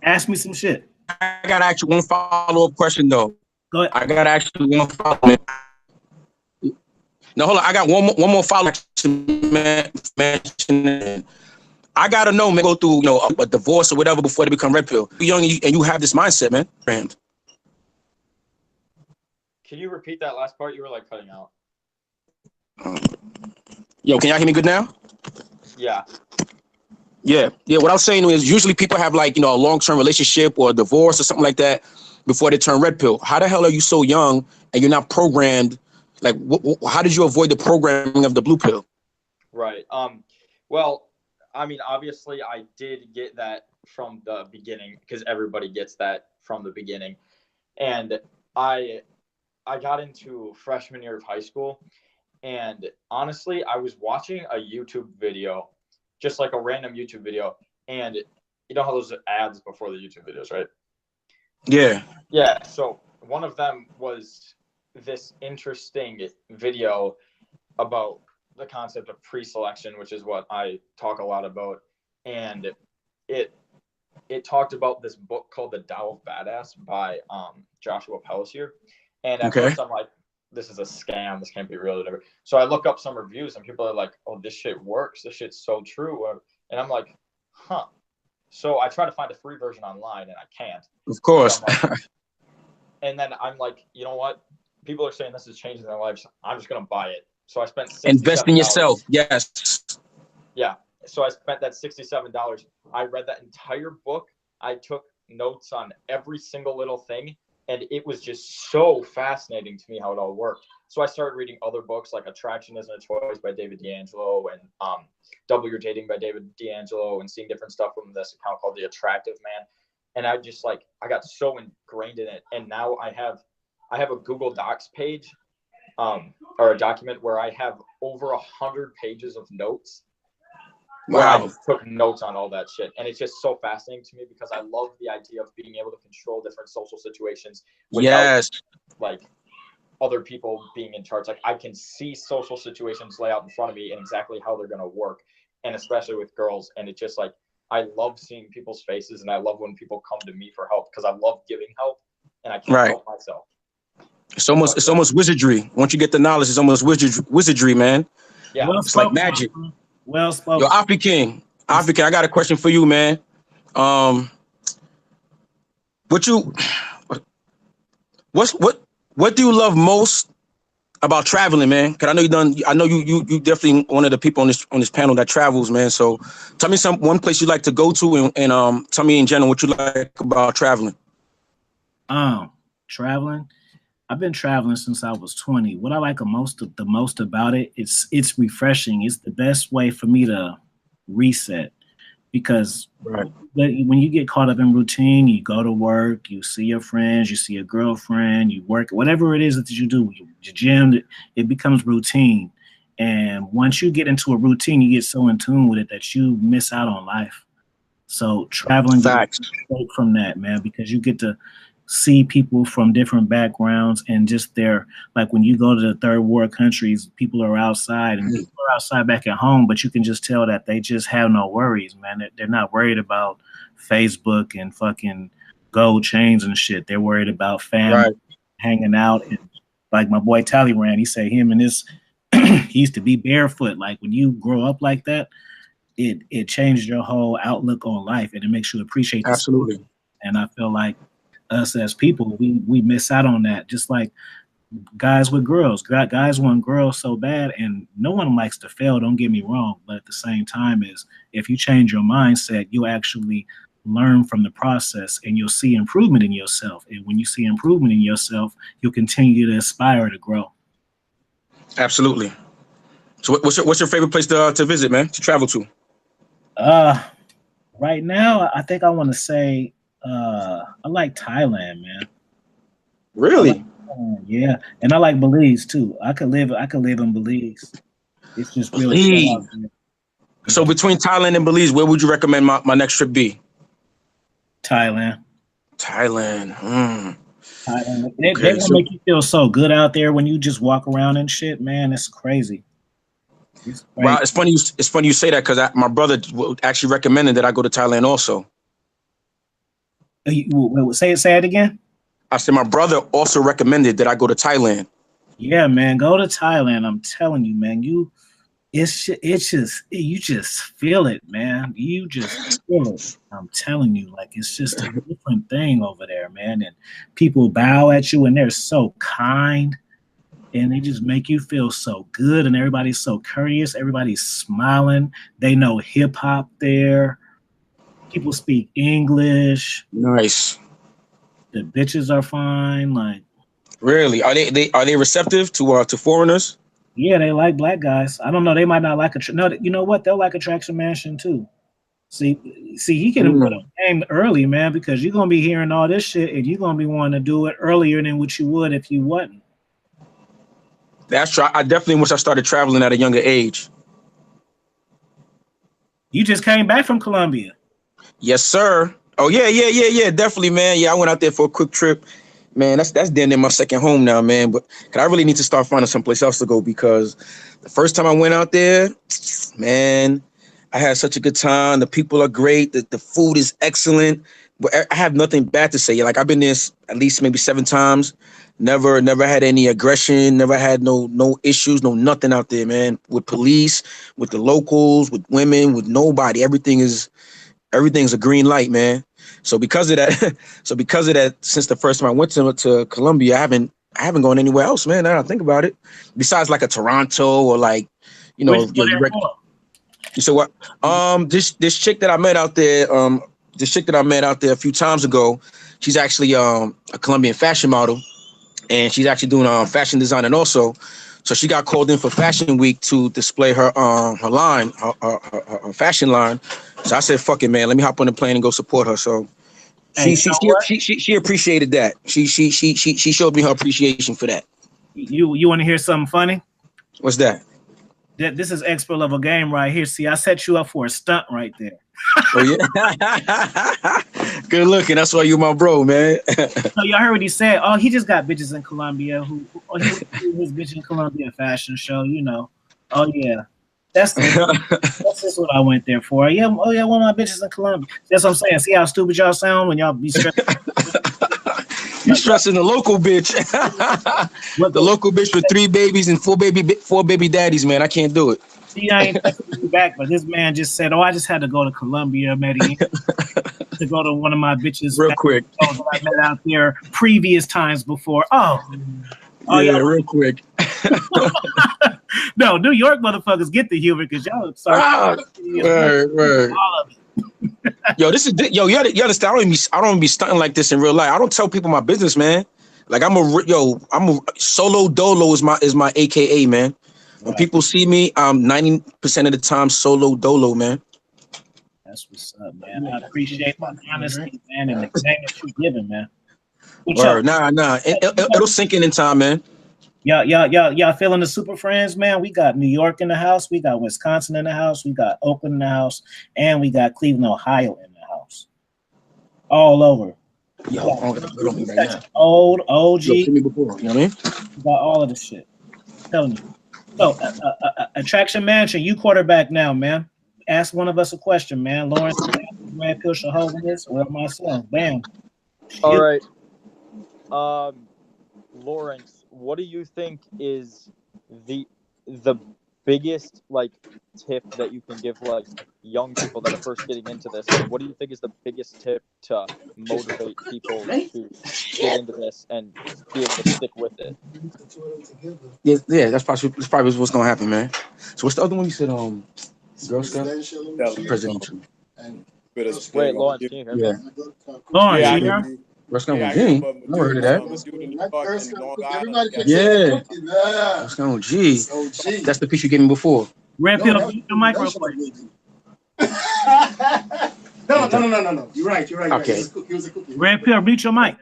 Ask me some shit. I got to ask you one follow-up question, though. Go ahead. I got to ask you one follow-up. No, hold on. I got one more follow-up question, man. I got to know, man, go through, a divorce or whatever before they become red pill. You're young and you have this mindset, man. Can you repeat that last part? You were like cutting out. Yo, can y'all hear me good now? Yeah. Yeah. What I was saying is usually people have like, a long-term relationship or a divorce or something like that before they turn red pill. How the hell are you so young and you're not programmed? Like, how did you avoid the programming of the blue pill? Right. Well, I mean, obviously I did get that from the beginning because everybody gets that from the beginning. And I got into freshman year of high school, and honestly, I was watching a YouTube video, just like a random YouTube video. And you know how those ads before the YouTube videos, right? Yeah. Yeah. So one of them was this interesting video about the concept of pre-selection, which is what I talk a lot about. And it talked about this book called The Tao of Badass by Joshua Pelletier. And at first I'm like, this is a scam. This can't be real or whatever. So I look up some reviews and people are like, oh, this shit works. This shit's so true. And I'm like, huh. So I try to find a free version online and I can't. Of course. And then I'm like, you know what? People are saying this is changing their lives. I'm just going to buy it. So I spent $67. Invest in yourself. Yes. Yeah. So I spent that $67. I read that entire book. I took notes on every single little thing. And it was just so fascinating to me how it all worked. So I started reading other books like Attraction Isn't a Choice by David D'Angelo and Double Your Dating by David D'Angelo, and seeing different stuff from this account called The Attractive Man. And I just I got so ingrained in it. And now I have a Google Docs page or a document where I have over 100 pages of notes. Wow. I took notes on all that shit. And it's just so fascinating to me because I love the idea of being able to control different social situations without like other people being in charge. Like I can see social situations lay out in front of me and exactly how they're going to work. And especially with girls. And it's just like, I love seeing people's faces, and I love when people come to me for help because I love giving help and I can't help myself. It's almost wizardry. Once you get the knowledge, it's almost wizardry, man. Yeah. Well it's like magic. Well spoken. Yo, Afi King, I got a question for you, man. What do you love most about traveling, man? Because I know you definitely one of the people on this panel that travels, man. So tell me one place you like to go to, and tell me in general what you like about traveling. Traveling. I've been traveling since I was 20. What I like the most about it, it's refreshing. It's the best way for me to reset. because when you get caught up in routine, you go to work, you see your friends, you see your girlfriend, you work, whatever it is that you do, your gym, it becomes routine. And once you get into a routine, you get so in tune with it that you miss out on life. So traveling from that, man, because you get to see people from different backgrounds and just like when you go to the third world countries, people are outside and people are outside back at home, but you can just tell that they just have no worries, man. They're not worried about Facebook and fucking gold chains and shit. They're worried about family, hanging out. And like my boy Talleyrand, he said him and this, he used to be barefoot. Like when you grow up like that, it changes your whole outlook on life and it makes you appreciate the absolutely story. And I feel like us as people, we miss out on that. Just like guys with girls, guys want girls so bad, and no one likes to fail. Don't get me wrong, but at the same time, is if you change your mindset, you'll actually learn from the process, and you'll see improvement in yourself. And when you see improvement in yourself, you'll continue to aspire to grow. Absolutely. So, what's your favorite place to visit, man? To travel to? Right now, I think I want to say I like Thailand, man. Really? Yeah, and I like Belize too. I could live in Belize. It's just really cool out there. So between Thailand and Belize, where would you recommend my next trip be? Thailand. Thailand. They will make you feel so good out there when you just walk around and shit, man. It's crazy. Well, it's funny. It's funny you say that because my brother actually recommended that I go to Thailand also. Say it again. I said my brother also recommended that I go to Thailand. Yeah, man, go to Thailand. I'm telling you, man. You just feel it, man. You just feel it. I'm telling you, like it's just a different thing over there, man. And people bow at you, and they're so kind. And they just make you feel so good, and everybody's so courteous. Everybody's smiling. They know hip hop there. People speak English. Nice. The bitches are fine. Like, really? Are they receptive to foreigners? Yeah, they like black guys. I don't know. They might not like no. You know what? They'll like Attraction Mansion too. See, he can put a game early, man, because you're gonna be hearing all this shit, and you're gonna be wanting to do it earlier than what you would if you wasn't. That's true. I definitely wish I started traveling at a younger age. You just came back from Colombia. Yes, sir. Oh yeah, definitely, man. Yeah, I went out there for a quick trip. Man, that's damn near my second home now, man. But I really need to start finding someplace else to go because the first time I went out there, man, I had such a good time. The people are great. The food is excellent. But I have nothing bad to say. Like I've been there at least maybe 7 times. Never had any aggression. Never had no issues. No nothing out there, man. With police, with the locals, with women, with nobody. Everything's a green light, man. So because of that, since the first time I went to Colombia, I haven't gone anywhere else, man. Now I think about it, besides like a Toronto or like, you know, you said what? This chick that I met out there, a few times ago, she's actually a Colombian fashion model, and she's actually doing fashion designing also. So she got called in for Fashion Week to display her line, her fashion line. So I said, "Fuck it, man. Let me hop on the plane and go support her." So she appreciated that. She showed me her appreciation for that. You want to hear something funny? What's that? This is expert level game right here. See, I set you up for a stunt right there. Oh yeah. Good looking. That's why you my bro, man. So y'all heard what he said. Oh, he just got bitches in Colombia. He his bitch in Colombia fashion show, you know. Oh yeah. That's just what I went there for. Yeah, one of my bitches in Colombia. That's what I'm saying. See how stupid y'all sound when y'all be stressed. You stressing the local bitch. The local bitch with 3 babies and 4 baby daddies, man. I can't do it. See, I ain't texting you back, but this man just said, "Oh, I just had to go to Colombia, Medellin, to go to one of my bitches real quick that I met out there previous times before." Oh yeah, real quick. No, New York motherfuckers get the humor because y'all sorry. Word. All of it. Yo, you understand? I don't be stunting like this in real life. I don't tell people my business, man. Like I'm a solo dolo is my AKA, man. When people see me, I'm 90% of the time solo dolo, man. That's what's up, man. I appreciate the honesty, man, and the game that you're giving, man. Nah. It'll sink in time, man. Y'all feeling the Super Friends, man? We got New York in the house, we got Wisconsin in the house, we got Oakland in the house, and we got Cleveland, Ohio in the house. All over. Yo, I'm gonna put on me right now. Old OG. Yo, see me before, you know what I mean? We got all of the shit. I'm telling you. So, Attraction Mansion, you quarterback now, man. Ask one of us a question, man. Lawrence, Red Pill, Chauvinist, or myself. Bam. All right. Lawrence, what do you think is the biggest like tip that you can give like young people that are first getting into this? Like, what do you think is the biggest tip to motivate people to get into this and be able to stick with it? Yeah, that's probably what's gonna happen, man. So what's the other one you said? Girl Scout? Presidential. Wait, Lawrence, can you hear me? Yeah. Lawrence, Yeah, you hear? Girl Scout with G. Never heard of that. Yeah. Girl Scout with G. That's the piece you gave me before. Red Pill, mute your mic real quick. No. You're right. Okay. He was a cookie. Red Pill, mute your mic.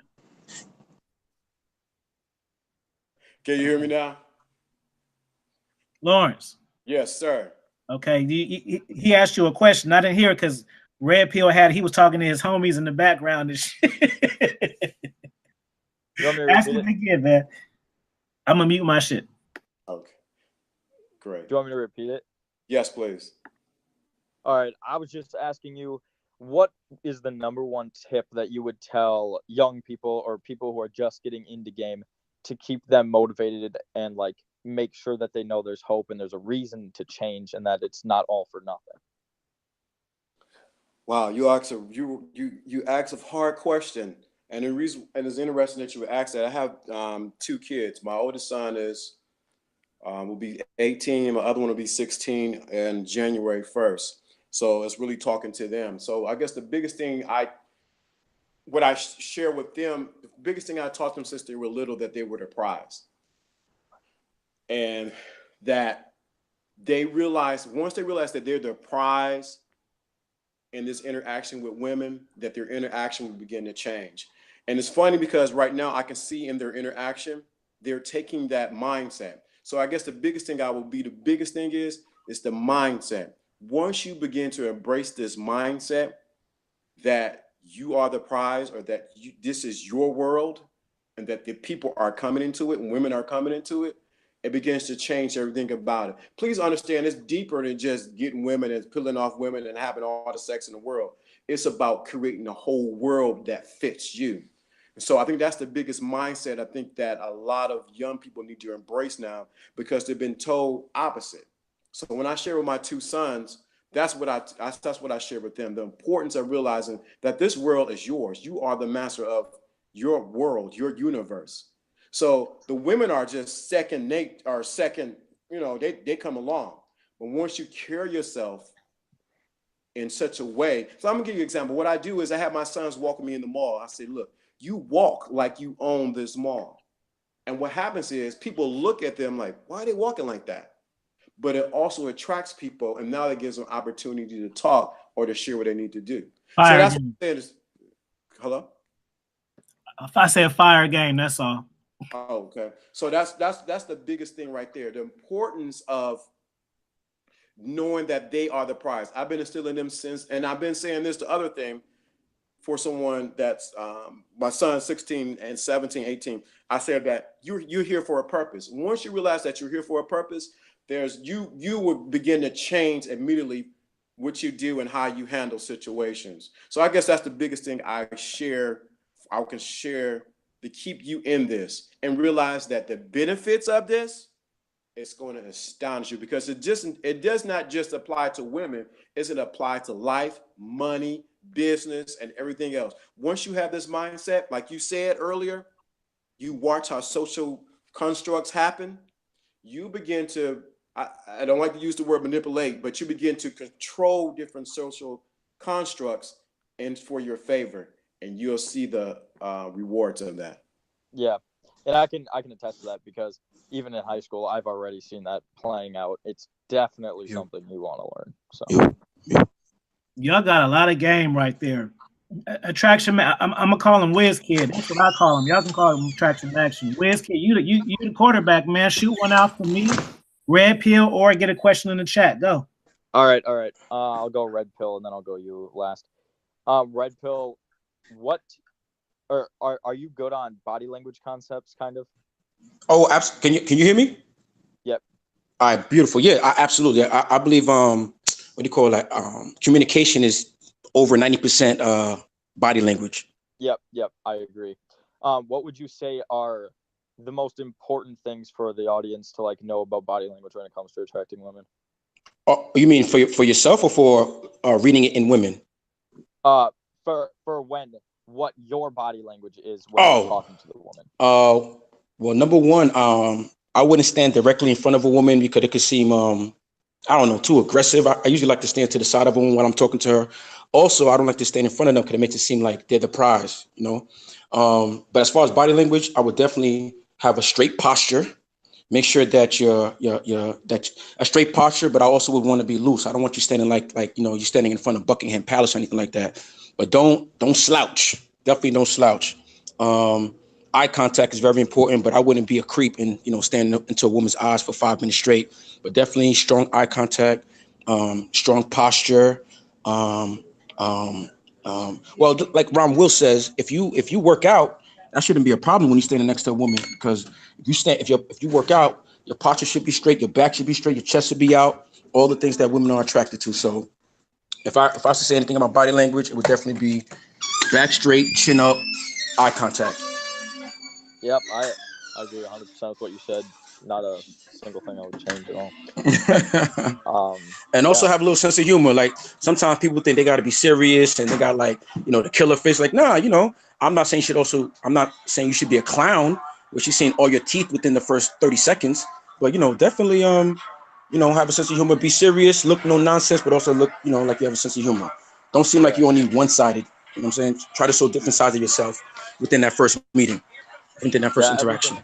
Can you hear me now? Lawrence. Yes, sir. Okay, he asked you a question. I didn't hear it because Red Pill he was talking to his homies in the background and shit. Ask him again, man. I'm gonna mute my shit. Okay. Great. Do you want me to repeat it? Yes, please. All right. I was just asking you, what is the number one tip that you would tell young people or people who are just getting into game to keep them motivated and like make sure that they know there's hope and there's a reason to change and that it's not all for nothing? Wow, you asked a hard question, and the reason, and it's interesting that you would ask that. I have 2 kids. My oldest son will be 18. My other one will be 16 in January 1st. So it's really talking to them. So I guess the biggest thing I share with them, the biggest thing I taught them since they were little, that they were the prize, and that once they realize that they're the prize in this interaction with women, that their interaction will begin to change. And it's funny because right now I can see in their interaction, they're taking that mindset. So I guess the biggest thing is the mindset. Once you begin to embrace this mindset that you are the prize, or that this is your world, and that the people are coming into it and women are coming into it, it begins to change everything about it. Please understand, it's deeper than just getting women and peeling off women and having all the sex in the world. It's about creating a whole world that fits you. And so I think that's the biggest mindset I think that a lot of young people need to embrace now, because they've been told opposite. So when I share with my 2 sons, that's what I share with them. The importance of realizing that this world is yours. You are the master of your world, your universe. So the women are just second, they come along. But once you carry yourself in such a way, so I'm gonna give you an example. What I do is I have my sons walk with me in the mall. I say, look, you walk like you own this mall. And what happens is people look at them like, why are they walking like that? But it also attracts people, and now it gives them opportunity to talk or to share what they need to do. Fire so that's game. what I'm saying. Hello? If I say a fire game, that's all. Oh, okay. So that's the biggest thing right there. The importance of knowing that they are the prize. I've been instilling them since, and I've been saying this the other thing for someone that's my son 16 and 17, 18. I said that you're here for a purpose. Once you realize that you're here for a purpose, you will begin to change immediately what you do and how you handle situations. So I guess that's the biggest thing I can share to keep you in this, and realize that the benefits of this, it's going to astonish you, because it does not just apply to women. It applies to life, money, business, and everything else. Once you have this mindset, like you said earlier, you watch how social constructs happen. You begin to, I don't like to use the word manipulate, but you begin to control different social constructs and for your favor, and you'll see the rewards of that. Yeah, and I can attest to that, because even in high school, I've already seen that playing out. It's definitely something you want to learn. So Y'all got a lot of game right there. Attraction man, I'm gonna call him Wiz Kid. That's what I call him. Y'all can call him Attraction Action. Wiz Kid, you the quarterback, man. Shoot one out for me, red pill, or get a question in the chat. Go. All right. I'll go red pill, and then I'll go you last. Red pill. What? Or are you good on body language concepts, kind of? Oh, can you hear me? Yep. All right, beautiful. Yeah, absolutely. I believe what do you call that? Communication is over 90% body language. Yep, I agree. What would you say are the most important things for the audience to like know about body language when it comes to attracting women? Oh, you mean for yourself or for reading it in women? For what your body language is when you're talking to the woman. Well, number one, I wouldn't stand directly in front of a woman because it could seem I don't know, too aggressive. I usually like to stand to the side of a woman when I'm talking to her. Also, I don't like to stand in front of them because it makes it seem like they're the prize, you know. But as far as body language, I would definitely have a straight posture. Make sure that you're a straight posture, but I also would want to be loose. I don't want you standing like you know, you're standing in front of Buckingham Palace or anything like that. But don't slouch. Definitely don't slouch. Eye contact is very important, but I wouldn't be a creep and, you know, standing up into a woman's eyes for 5 minutes straight. But definitely strong eye contact, strong posture. Well, like Ron Will says, if you work out, that shouldn't be a problem when you're standing next to a woman, because if you work out, your posture should be straight, your back should be straight, your chest should be out, all the things that women are attracted to. So if I was to say anything about body language, it would definitely be back straight, chin up, eye contact. Yep, I agree 100% with what you said. Not a single thing I would change at all. And also have a little sense of humor. Like sometimes people think they got to be serious and they got like, you know, the killer face. Like, nah, you know, I'm not saying you should be a clown, where she's seeing all your teeth within the first 30 seconds. But, you know, definitely, you know, have a sense of humor, be serious, look no nonsense, but also look, you know, like you have a sense of humor. Don't seem like you're only one-sided. You know what I'm saying? Try to show different sides of yourself within that first meeting, within that first interaction.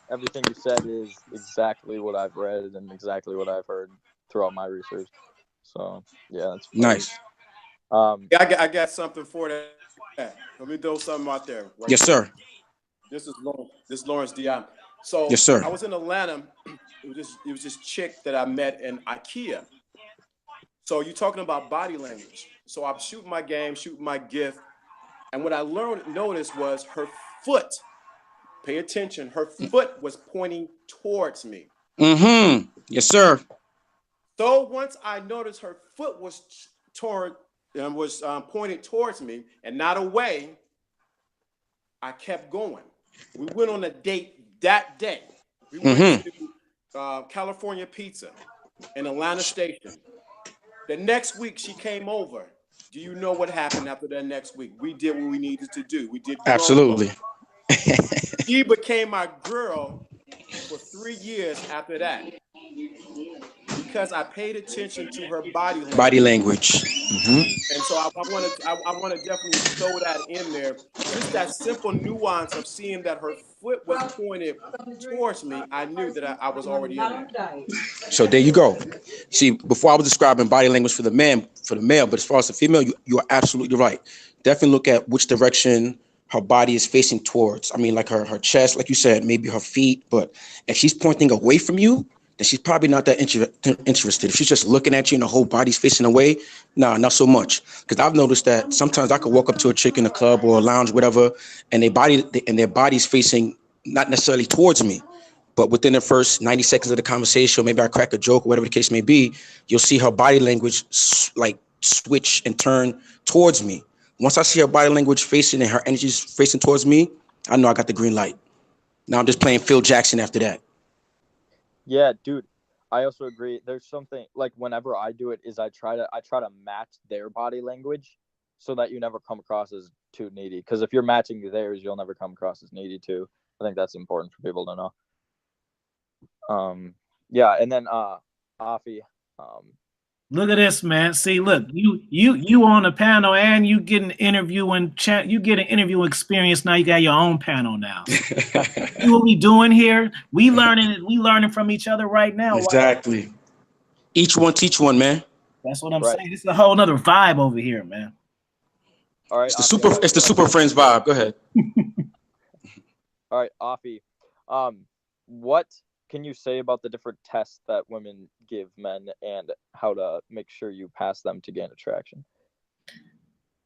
Everything you said is exactly what I've read and exactly what I've heard throughout my research. So yeah, that's funny. Nice. I got something for that. Let me throw something out there. Right, yes, sir. This is Lawrence Dion. So yes, sir. I was in Atlanta. It was this chick that I met in IKEA. So you're talking about body language. So I'm shooting my game, shooting my gift, and what I noticed was her foot. Pay attention. Her foot was pointing towards me. Mm-hmm. Yes, sir. So once I noticed her foot was pointed towards me and not away, I kept going. We went on a date that day. We went to California Pizza in Atlanta Station. The next week she came over. Do you know what happened after that next week? We did what we needed to do. We did absolutely. She became my girl for 3 years after that because I paid attention to her body language. Mm-hmm. And so I want to definitely throw that in there. Just that simple nuance of seeing that her foot was pointed towards me, I knew that I was already in there. So there you go. See, before I was describing body language for the male, but as far as the female, you are absolutely right. Definitely look at which direction her body is facing towards. I mean, like her chest, like you said, maybe her feet. But if she's pointing away from you, then she's probably not that interested. If she's just looking at you and the whole body's facing away, nah, not so much. Because I've noticed that sometimes I could walk up to a chick in a club or a lounge, whatever, and their body's facing not necessarily towards me. But within the first 90 seconds of the conversation, maybe I crack a joke or whatever the case may be, you'll see her body language like switch and turn towards me. Once I see her body language facing and her energy's facing towards me, I know I got the green light. Now I'm just playing Phil Jackson after that. Yeah, dude. I also agree. There's something like whenever I do it is I try to match their body language so that you never come across as too needy. Because if you're matching theirs, you'll never come across as needy too. I think that's important for people to know. Yeah, and then Afi. Look at this, man. See, look, you on the panel and you get an interview you get an interview experience. Now you got your own panel now. See what we doing here? We learning from each other right now. Exactly. Each one teach one, man. That's what I'm saying. It's a whole nother vibe over here, man. All right. It's the super friends vibe. Go ahead. All right, Afi. What can you say about the different tests that women give men and how to make sure you pass them to gain attraction?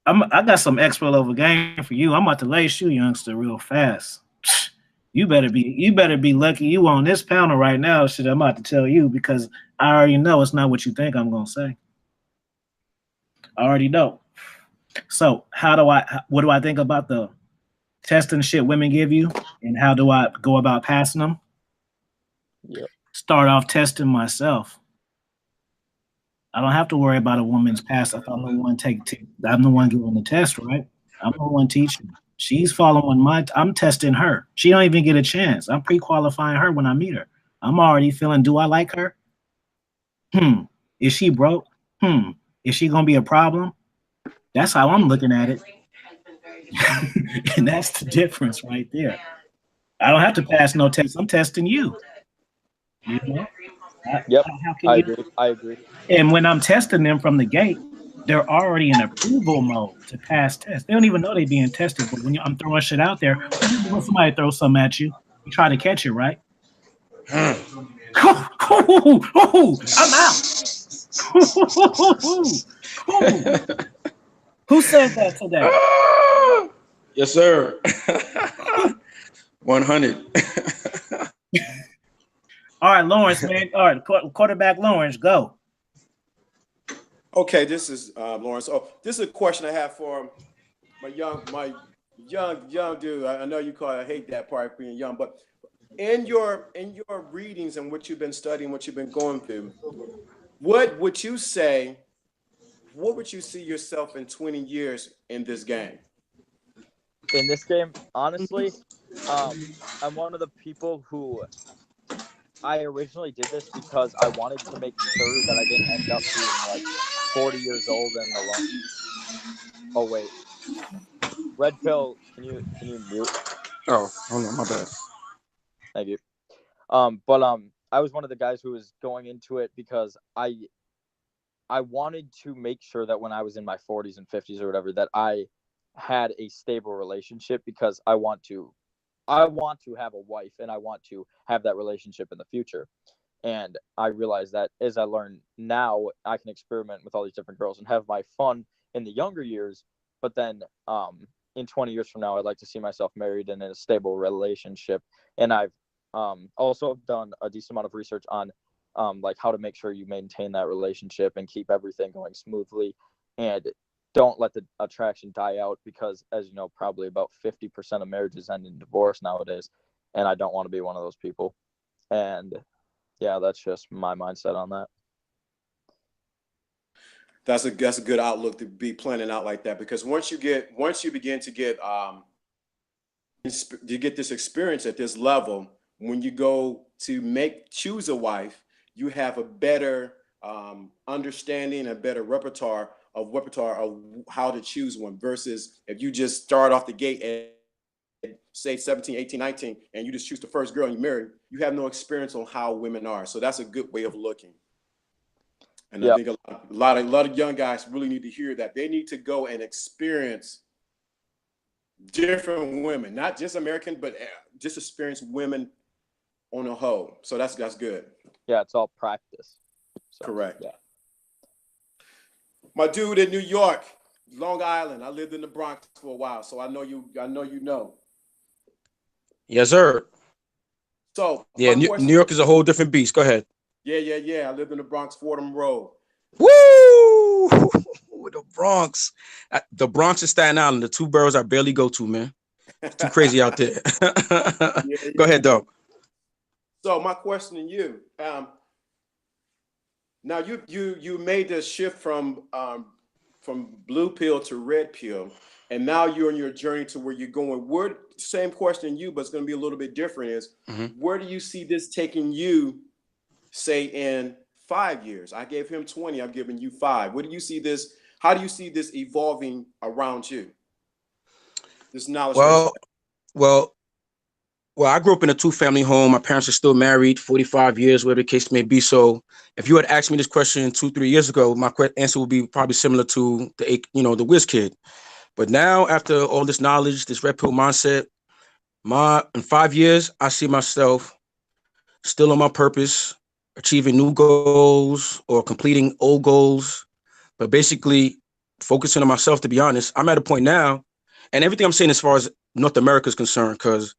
I got some expert level game for you. I'm about to lace you, youngster, real fast. You better be lucky you on this panel right now. Shit, I'm about to tell you because I already know it's not what you think I'm gonna say. I already know. So what do I think about the testing shit women give you, and how do I go about passing them? Yep. Start off testing myself. I don't have to worry about a woman's past if I'm the one I'm the one giving the test, right? I'm the one teaching. She's following I'm testing her. She don't even get a chance. I'm pre-qualifying her when I meet her. I'm already feeling, do I like her? Is she broke? Is she gonna be a problem? That's how I'm looking at it. And that's the difference right there. I don't have to pass no test. I'm testing you. You know? Yep. I agree. And when I'm testing them from the gate, they're already in approval mode to pass tests. They don't even know they're being tested. But when I'm throwing shit out there, when somebody throws something at you, you try to catch it, right? I'm out. Who said that today? Yes, sir. 100. All right, Lawrence, man. All right, quarterback Lawrence, go. Okay, this is Lawrence. Oh, this is a question I have for my young dude. I know you I hate that part being young, but in your readings and what you've been studying, what you've been going through, what would you say? What would you see yourself in 20 years in this game? In this game, honestly, I'm one of the people who I originally did this because I wanted to make sure that I didn't end up being like 40 years old and alone. Oh wait, Red Pill, can you mute? Oh, hold on, my bad. Thank you. But I was one of the guys who was going into it because I wanted to make sure that when I was in my 40s and 50s or whatever, that I had a stable relationship because I want to have a wife and I want to have that relationship in the future. And I realized that as I learn now, I can experiment with all these different girls and have my fun in the younger years. But then in 20 years from now, I'd like to see myself married and in a stable relationship. And I've also done a decent amount of research on like how to make sure you maintain that relationship and keep everything going smoothly and don't let the attraction die out because, as you know, probably about 50% of marriages end in divorce nowadays. And I don't want to be one of those people. And yeah, that's just my mindset on that. That's a good outlook to be planning out like that, because once you begin to get you get this experience at this level, when you go to choose a wife, you have a better understanding, a better repertoire of how to choose one, versus if you just start off the gate and say 17, 18, 19, and you just choose the first girl and you marry, you have no experience on how women are. So that's a good way of looking. And I think a lot of young guys really need to hear that. They need to go and experience different women, not just American, but just experience women on a whole. So that's good. Yeah, it's all practice. So, correct. Yeah. My dude in New York, Long Island. I lived in the Bronx for a while, so I know you know. Yes, sir. So yeah, New York is a whole different beast. Go ahead. Yeah. I lived in the Bronx, Fordham Road. Woo! The Bronx. The Bronx and Staten Island, the two boroughs I barely go to, man. It's too crazy out there. Go ahead, dog. So my question to you, now you made this shift from blue pill to red pill, and now you're on your journey to where you're going. Same question to you, but it's going to be a little bit different, is where do you see this taking you, say, in 5 years? I gave him 20, I'm giving you 5. Where do you see this? How do you see this evolving around you? This knowledge. Well, Well, I grew up in a two-family home. My parents are still married, 45 years, whatever the case may be. So if you had asked me this question 2-3 years ago, my answer would be probably similar to the Wiz Kid. But now, after all this knowledge, this red pill mindset, in 5 years, I see myself still on my purpose, achieving new goals or completing old goals, but basically focusing on myself. To be honest, I'm at a point now, and everything I'm saying as far as North America is concerned, because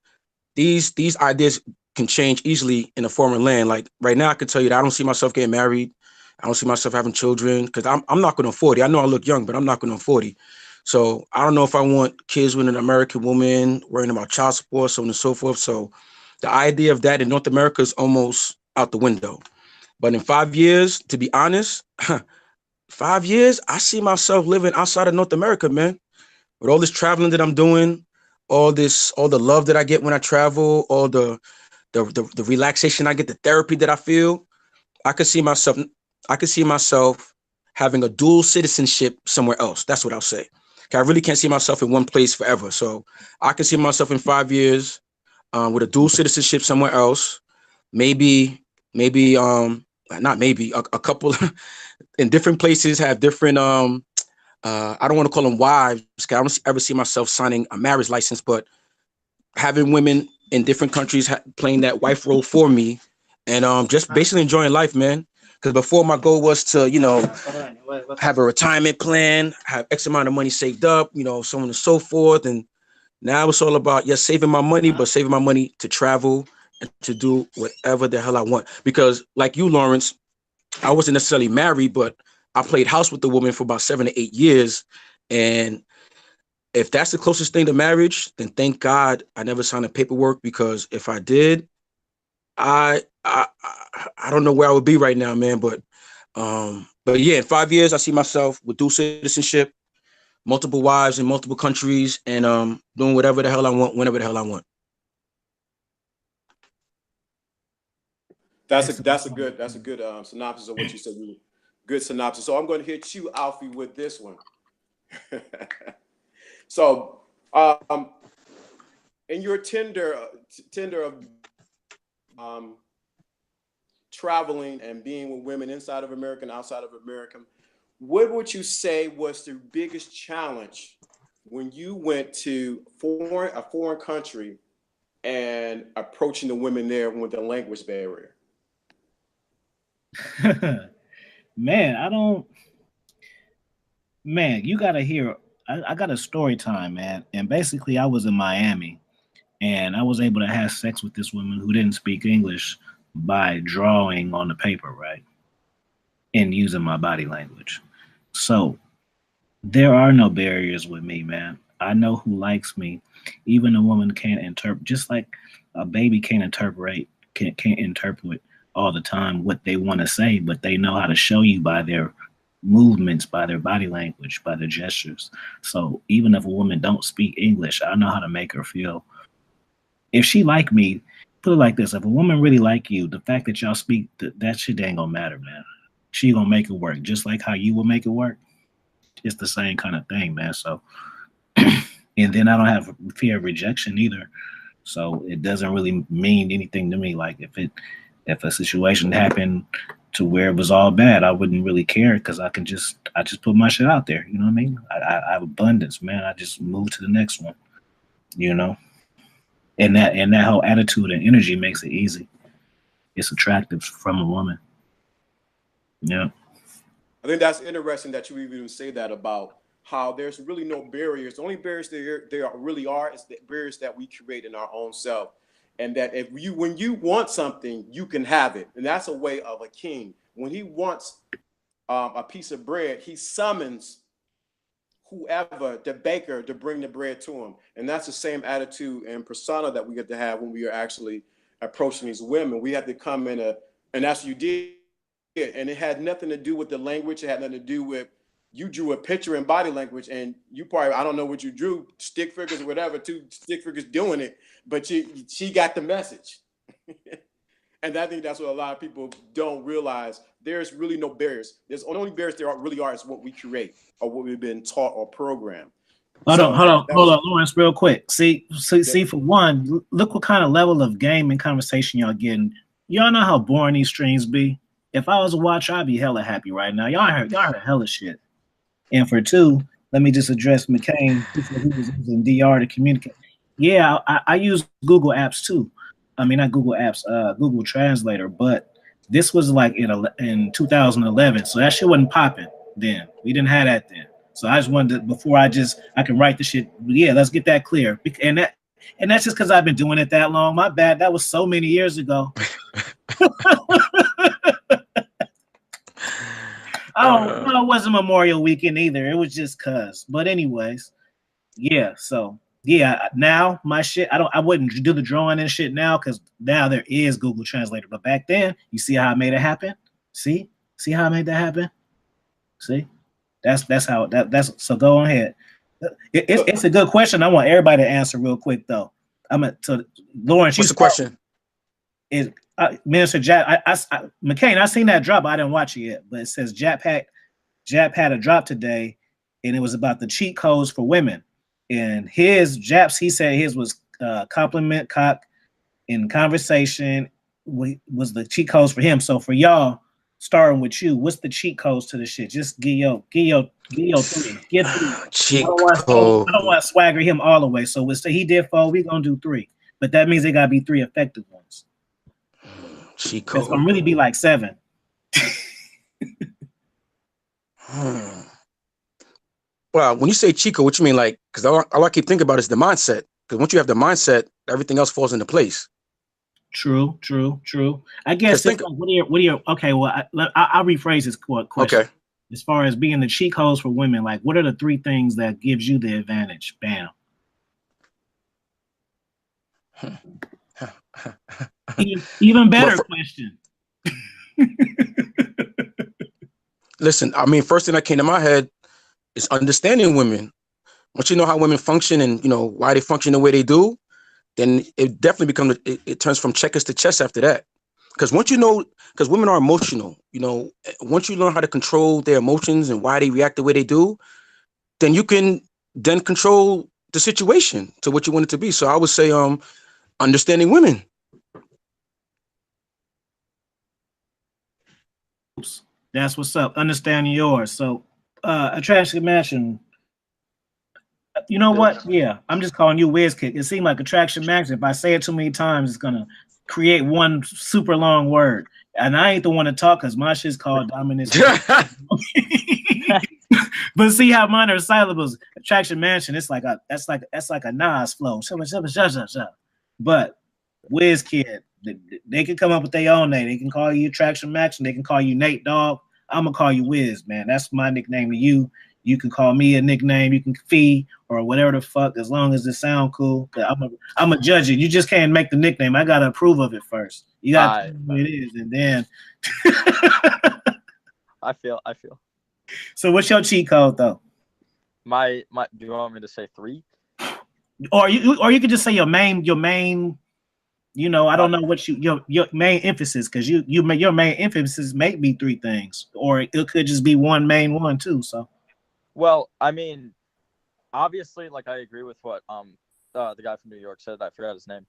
these ideas can change easily in a foreign land. Like right now, I can tell you that I don't see myself getting married. I don't see myself having children because I'm not going on 40. I know I look young, but I'm not going on 40. So I don't know if I want kids with an American woman, worrying about child support, so on and so forth. So the idea of that in North America is almost out the window. But in 5 years, to be honest, 5 years, I see myself living outside of North America, man. With all this traveling that I'm doing, all the love that I get when I travel, all the relaxation I get, the therapy that I feel, I could see myself having a dual citizenship somewhere else. That's what I'll say. I really can't see myself in one place forever. So I can see myself in 5 years with a dual citizenship somewhere else. Maybe, not maybe, a couple in different places have different I don't want to call them wives, because I don't ever see myself signing a marriage license, but having women in different countries playing that wife role for me, and just basically enjoying life, man. Because before, my goal was to, have a retirement plan, have X amount of money saved up, so on and so forth. And now it's all about, yes, saving my money, but saving my money to travel and to do whatever the hell I want. Because like you, Lawrence, I wasn't necessarily married, but I played house with the woman for about 7 to 8 years. And if that's the closest thing to marriage, then thank God I never signed the paperwork, because if I did, I don't know where I would be right now, man. But yeah, in 5 years, I see myself with dual citizenship, multiple wives in multiple countries, and doing whatever the hell I want, whenever the hell I want. That's a good synopsis of what you said. Good synopsis. So I'm going to hit you, Alfie, with this one. So, in your tender of traveling and being with women inside of America and outside of America, what would you say was the biggest challenge when you went to a foreign country and approaching the women there with the language barrier? Man, you gotta hear. I got a story time, man. And basically, I was in Miami, and I was able to have sex with this woman who didn't speak English by drawing on the paper, right, and using my body language. So there are no barriers with me, man. I know who likes me. Even a woman can't interpret, just like a baby can't interpret all the time what they want to say, but they know how to show you by their movements, by their body language, by their gestures. So even if a woman don't speak English, I know how to make her feel. If she like me, put it like this: if a woman really like you, the fact that y'all speak, that shit ain't gonna matter, man. She gonna make it work, just like how you will make it work. It's the same kind of thing, man. So, and then I don't have fear of rejection either. So it doesn't really mean anything to me. Like if a situation happened to where it was all bad, I wouldn't really care, because I just put my shit out there. You know what I mean? I have abundance, man. I just move to the next one. And that whole attitude and energy makes it easy. It's attractive from a woman. Yeah. I think that's interesting that you even say that about how there's really no barriers. The only barriers there really are is the barriers that we create in our own self. And that when you want something, you can have it. And that's a way of a king. When he wants a piece of bread, he summons whoever, the baker, to bring the bread to him. And that's the same attitude and persona that we get to have when we are actually approaching these women. We have to come in and that's what you did. And it had nothing to do with the language. It had nothing to do with, you drew a picture in body language, and you probably, I don't know what you drew, stick figures or whatever, 2 stick figures doing it, but she got the message. And I think that's what a lot of people don't realize. There's really no barriers. There's only barriers there really are is what we create or what we've been taught or programmed. Hold on, Lawrence, real quick. See, for one, look what kind of level of game and conversation y'all getting. Y'all know how boring these streams be. If I was a watcher, I'd be hella happy right now. Y'all heard hella shit. And for two, let me just address McCain. He said he was using DR to communicate. Yeah, I use Google Apps too. I mean, not Google Apps, Google Translator. But this was like in 2011, so that shit wasn't popping then. We didn't have that then. So I just wanted to, before I can write the shit. Yeah, let's get that clear. And that's just because I've been doing it that long. My bad. That was so many years ago. Oh, no, it wasn't Memorial Weekend either. It was just cuz. But anyways, yeah. So yeah, now my shit. I wouldn't do the drawing and shit now because now there is Google Translator. But back then, you see how I made it happen? See how I made that happen? See? That's how that's so go on ahead. It's a good question. I want everybody to answer real quick though. So Lawrence, what's the question? Is Minister Jap? McCain, I seen that drop. I didn't watch it yet, but it says Jap had a drop today, and it was about the cheat codes for women. And he said his was compliment cock in conversation was the cheat codes for him. So for y'all, starting with you, what's the cheat codes to the shit? Just give your three. Give three. Cheat code. I don't want to swagger him all the way. So he did 4. We gonna do 3, but that means they gotta be 3 effective ones. Cheat code. It's gonna really be like 7. Well, when you say cheat code, what you mean? Like, because all I keep thinking about is the mindset. Because once you have the mindset, everything else falls into place. True. I guess what are your okay? Well, I'll rephrase this question. Okay. As far as being the cheat codes for women, like what are the 3 things that gives you the advantage? Bam. Even better question. Listen, I mean, first thing that came to my head is understanding women. Once you know how women function and you know why they function the way they do, then it definitely becomes it turns from checkers to chess after that. Because once you know, because women are emotional, you know, once you learn how to control their emotions and why they react the way they do, then you can then control the situation to what you want it to be. So I would say, understanding women. That's what's up. Understanding yours. So, attraction matching. You know what? Yeah, I'm just calling you Wiz Kid. It seemed like attraction matching. If I say it too many times, it's gonna create one super long word. And I ain't the one to talk because my shit's called dominance. But see how mine are syllables. Attraction mansion. It's like that's like a Nas flow. But Wiz Kid, they can come up with their own name. They can call you attraction matching. They can call you Nate Dogg. I'm gonna call you Wiz, man. That's my nickname to you. You can call me a nickname. You can Fee or whatever the fuck, as long as it sound cool. I'm a judge it. You just can't make the nickname. I gotta approve of it first. You gotta tell me what it is, and then. I feel. So what's your cheat code though? My. Do you want me to say 3? Or you could just say your main. You know, I don't know what your main emphasis, because your main emphasis may be 3 things, or it could just be one main one too. So. Well, I mean, obviously, like I agree with what the guy from New York said. I forgot his name,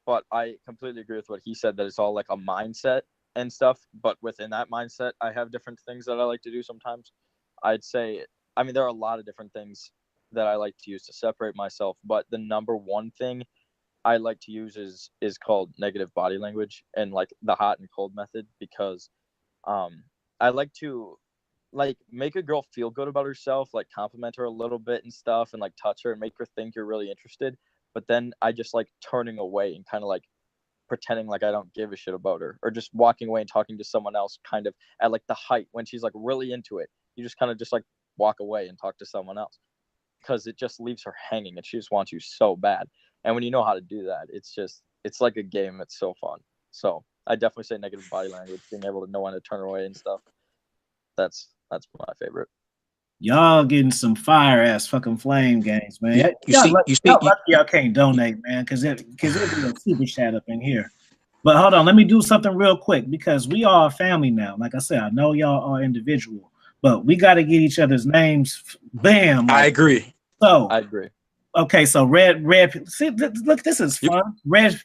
but I completely agree with what he said, that it's all like a mindset and stuff. But within that mindset, I have different things that I like to do sometimes. I'd say, I mean, there are a lot of different things that I like to use to separate myself, but the number one thing I like to use is called negative body language, and like the hot and cold method, because I like to make a girl feel good about herself, like compliment her a little bit and stuff, and like touch her and make her think you're really interested. But then I just like turning away and kind of like pretending like I don't give a shit about her, or just walking away and talking to someone else kind of at like the height when she's like really into it. You just kind of just like walk away and talk to someone else, because it just leaves her hanging and she just wants you so bad. And when you know how to do that, it's like a game. It's so fun. So I definitely say negative body language, being able to know when to turn away and stuff. That's my favorite. Y'all getting some fire ass fucking flame games, man. Y'all can't donate, man, because it'll be a super chat up in here. But hold on, let me do something real quick, because we are a family now. Like I said, I know y'all are individual, but we got to get each other's names. Bam! I agree. So I agree. Okay, so red. See, look, this is fun. Red,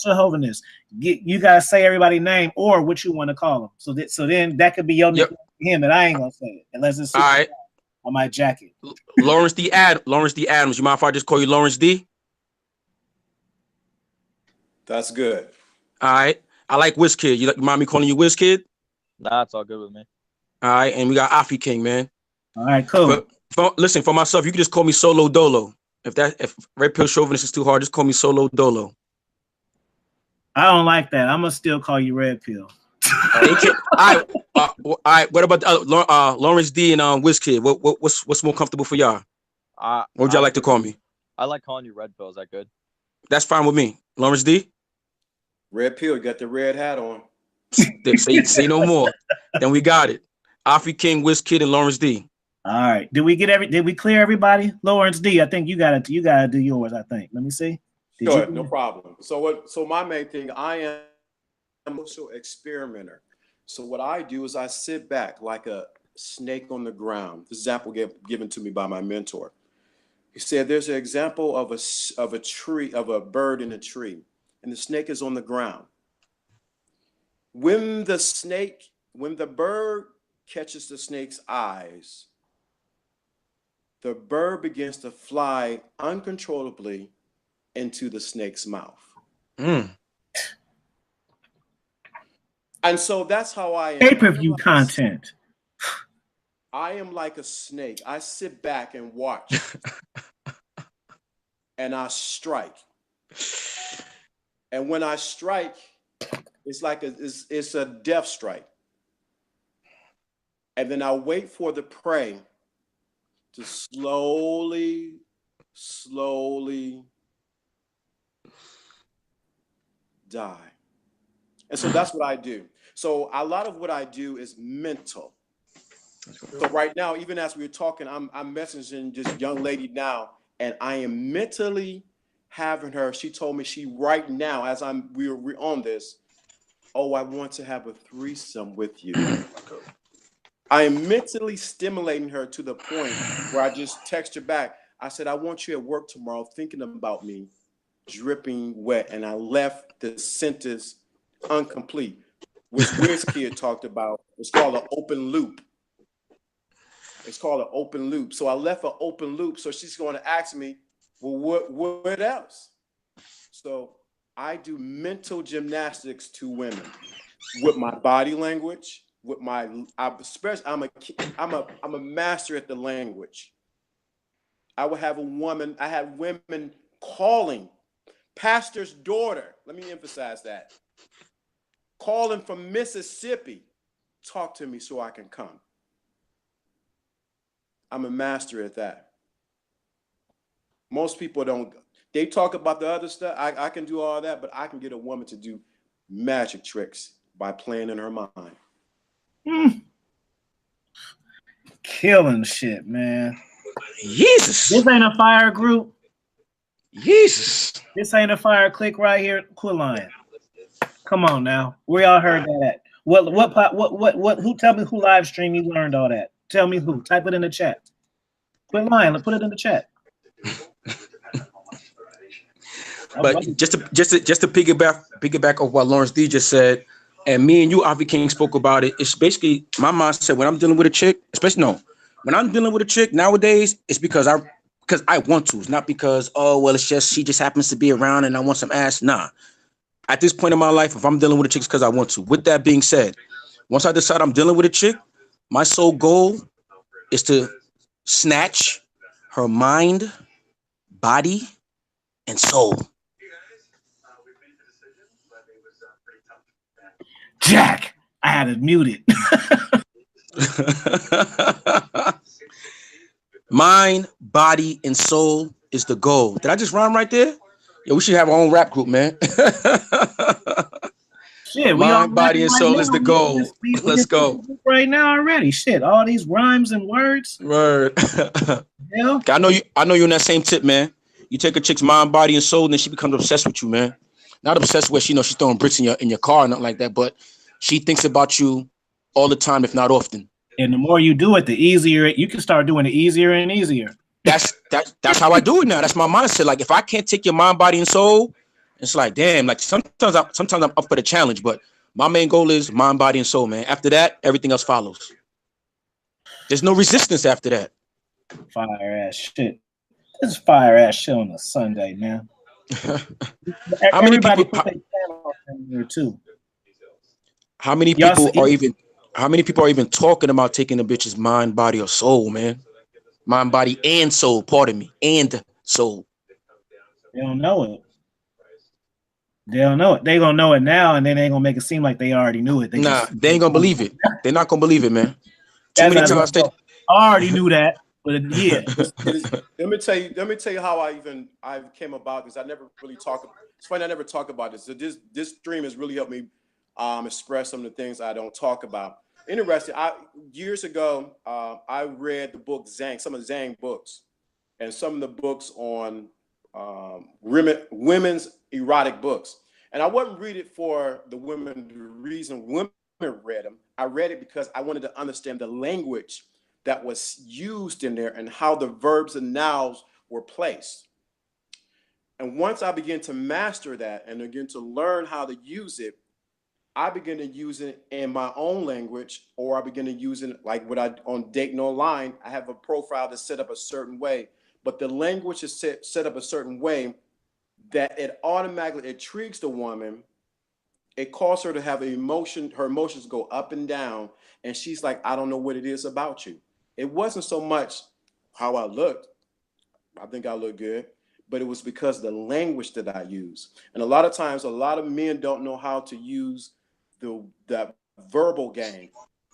Chauvinist. You gotta say everybody's name or what you want to call them. So then that could be your nickname for him, and I ain't gonna say it unless it's all right. on my jacket. Lawrence D. Adams. You mind if I just call you Lawrence D? That's good. All right. I like Wiz Kid. You mind me calling you Wiz Kid? Nah, it's all good with me. All right, and we got Afi King, man. All right, cool. Listen, for myself, you can just call me Solo Dolo. If Red Pill Chauvinist is too hard, just call me Solo Dolo. I don't like that. I'm gonna still call you Red Pill. All right. What about Lawrence D and Wiz Kid? What's more comfortable for y'all? What would y'all like to call me? I like calling you Red Pill. Is that good? That's fine with me. Lawrence D. Red Pill, you got the red hat on. Say no more. Then we got it. Afi King, Wiz Kid, and Lawrence D. All right. Did we clear everybody? Lawrence D. I think you gotta do yours. I think. Let me see. Sure, no problem. So my main thing, I am a social experimenter. So what I do is I sit back like a snake on the ground. This example given to me by my mentor. He said there's an example of a tree, of a bird in a tree, and the snake is on the ground. When the bird catches the snake's eyes, the bird begins to fly uncontrollably into the snake's mouth. And so that's how I am. Pay-per-view content. I am like a snake. I sit back and watch and I strike. And when I strike, it's like it's a death strike. And then I wait for the prey to slowly die. And so that's what I do. So a lot of what I do is mental. So right now, even as we were talking, I'm messaging this young lady now, and I am mentally having her. She told me right now, as we're on this, oh, I want to have a threesome with you. I am mentally stimulating her to the point where I just text her back. I said, I want you at work tomorrow thinking about me, dripping wet. And I left the sentence incomplete, which Wiz Kid talked about. It's called an open loop. It's called an open loop. So I left an open loop. So she's going to ask me, well, what else? So I do mental gymnastics to women with my body language, with my, especially I'm a master at the language. I had women calling, pastor's daughter, let me emphasize that, calling from Mississippi, talk to me so I can come. I'm a master at that. Most people don't, they talk about the other stuff. I can do all that, but I can get a woman to do magic tricks by playing in her mind. Killing shit, man. Jesus. This ain't a fire group. Jesus. This ain't a fire click right here. Quit lying. Come on now. Where y'all heard that at? What who tell me who live stream you learned all that? Tell me who. Type it in the chat. Quit lying. Let's put it in the chat. But just to piggyback off what Lawrence D just said, and me and you, Afi King, spoke about it. It's basically my mindset when I'm dealing with a chick, when I'm dealing with a chick nowadays, it's because I want to. It's not because, oh, well, it's just she just happens to be around and I want some ass. Nah. At this point in my life, if I'm dealing with a chick, it's because I want to. With that being said, once I decide I'm dealing with a chick, my sole goal is to snatch her mind, body, and soul. Jack, I had it muted. Mind, body, and soul is the goal. Did I just rhyme right there? Yeah, we should have our own rap group, man. Shit, mind, body, and soul is the goal. Let's go. Right now already. Shit, all these rhymes and words. Word. Yeah. I know you're in that same tip, man. You take a chick's mind, body, and soul, and then she becomes obsessed with you, man. Not obsessed with she's throwing bricks in your car or nothing like that, but she thinks about you all the time, if not often. And the more you do it, the easier you can start doing it easier and easier. that's how I do it now. That's my mindset. Like if I can't take your mind, body, and soul, it's like damn. Like sometimes I'm up for the challenge, but my main goal is mind, body, and soul, man. After that, everything else follows. There's no resistance after that. Fire ass shit. This is fire ass shit on a Sunday, man. How many people? Put their channel in here too. How many people are even talking about taking a bitch's mind, body, or soul, man? Mind, body, and soul. Pardon me, and soul. They don't know it. They don't know it. They gonna know it now, and then they gonna make it seem like they already knew it. They ain't gonna believe it. They're not gonna believe it, man. Too many times I already knew that, but yeah. Let me tell you how I came about this. I never really talk. It's funny I never talk about this. So this stream has really helped me express some of the things I don't talk about. Interesting. Years ago, I read the book Zhang, some of Zhang books, and some of the books on women's erotic books. And I wasn't reading it for the reason women read them. I read it because I wanted to understand the language that was used in there and how the verbs and nouns were placed. And once I began to master that and begin to learn how to use it, I began to use it in my own language, or I began to use it like on Dating Online. I have a profile that's set up a certain way, but the language is set up a certain way that it automatically intrigues the woman. It causes her to have her emotions go up and down. And she's like, I don't know what it is about you. It wasn't so much how I looked. I think I look good, but it was because of the language that I use. And a lot of times, a lot of men don't know how to use that verbal game,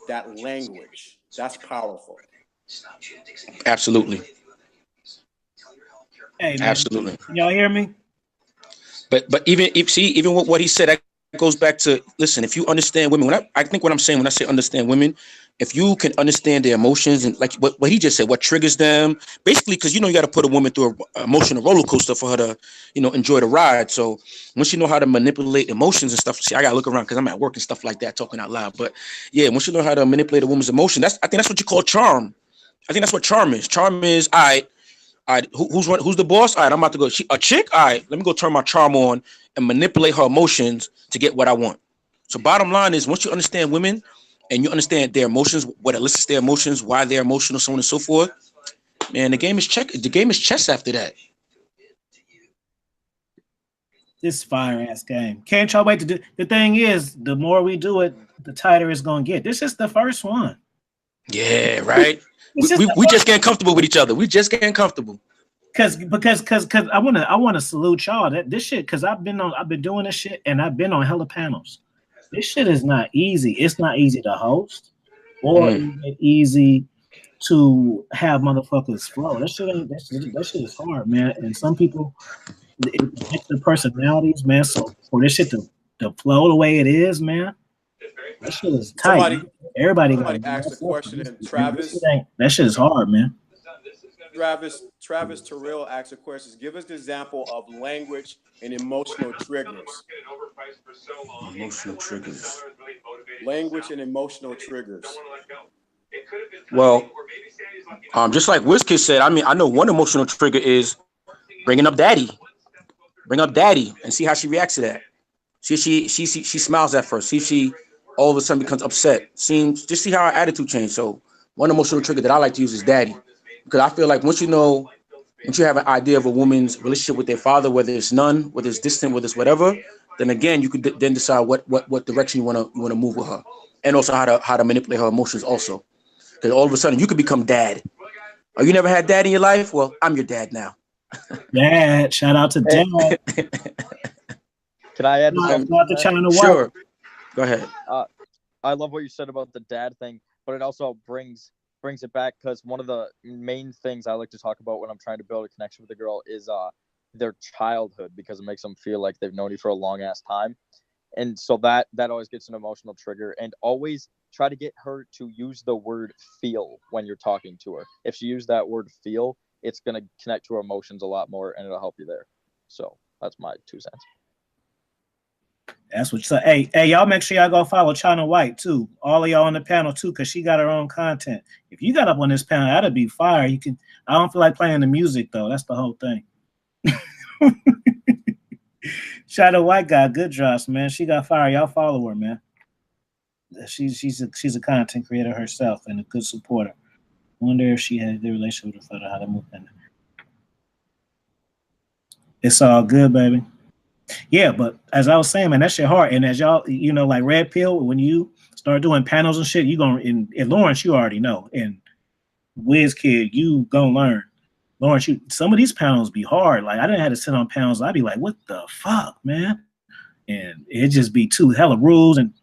that language. That's powerful. Absolutely. Hey, man. Absolutely. Y'all hear me? But even what he said, that goes back to, listen, if you understand women, I think what I'm saying when I say understand women, if you can understand their emotions and like what he just said, what triggers them, basically, because you got to put a woman through an emotional roller coaster for her to, enjoy the ride. So once you know how to manipulate emotions and stuff, see, I got to look around because I'm at work and stuff like that, talking out loud. But yeah, once you know how to manipulate a woman's emotion, I think that's what you call charm. I think that's what charm is. Charm is, all right, who's the boss? All right, I'm about to go. A chick? All right, let me go turn my charm on and manipulate her emotions to get what I want. So bottom line is, once you understand women and you understand their emotions, what elicits their emotions, why they're emotional, so on and so forth, man, the game is chess after that. This fire ass game. Can't y'all wait to do? The thing is, the more we do it, the tighter it's gonna get. This is the first one. Yeah, right. we just getting comfortable with each other. We just getting comfortable. Because I wanna salute y'all that this shit, because I've been doing this shit and I've been on hella panels. This shit is not easy. It's not easy to host or even easy to have motherfuckers flow. That shit is hard, man. And some people, it affects their personalities, man. So for this shit to flow the way it is, man, that shit is tight. Everybody asked a question, and Travis, that shit is hard, man. Travis Terrell asked a question. Give us an example of language and emotional triggers. Emotional triggers. Language and emotional triggers. Well, just like Wiz Kid said, I mean, I know one emotional trigger is bringing up daddy. Bring up daddy and see how she reacts to that. She smiles at first. See if she all of a sudden becomes upset. Just see how her attitude changes. So one emotional trigger that I like to use is daddy. Because I feel like once you have an idea of a woman's relationship with their father, whether it's none, whether it's distant, whether it's whatever, then again you could then decide what direction you want to move with her, and also how to manipulate her emotions also. Because all of a sudden you could become dad. Oh, you never had dad in your life? Well, I'm your dad now. Dad, shout out to dad. Can I add something? Sure. Go ahead. I love what you said about the dad thing, but it also brings it back, because one of the main things I like to talk about when I'm trying to build a connection with a girl is their childhood, because it makes them feel like they've known you for a long ass time. And so that always gets an emotional trigger. And always try to get her to use the word feel when you're talking to her. If she used that word feel, it's going to connect to her emotions a lot more, and it'll help you there. So that's my 2 cents. That's what. So, hey, y'all make sure y'all go follow China White too. All of y'all on the panel too, because she got her own content. If you got up on this panel, that'd be fire. You can. I don't feel like playing the music though. That's the whole thing. China White got good drops, man. She got fire. Y'all follow her, man. She's a content creator herself and a good supporter. Wonder if she had the relationship with her father, how to move in. It's all good, baby. Yeah, but as I was saying, man, that shit hard. And as y'all, you know, like Red Pill, when you start doing panels and shit, you gonna in Lawrence, you already know. And Wiz Kid, you gonna learn. Lawrence, some of these panels be hard. Like I didn't have to sit on panels. I'd be like, what the fuck, man? And it just be too hella rules and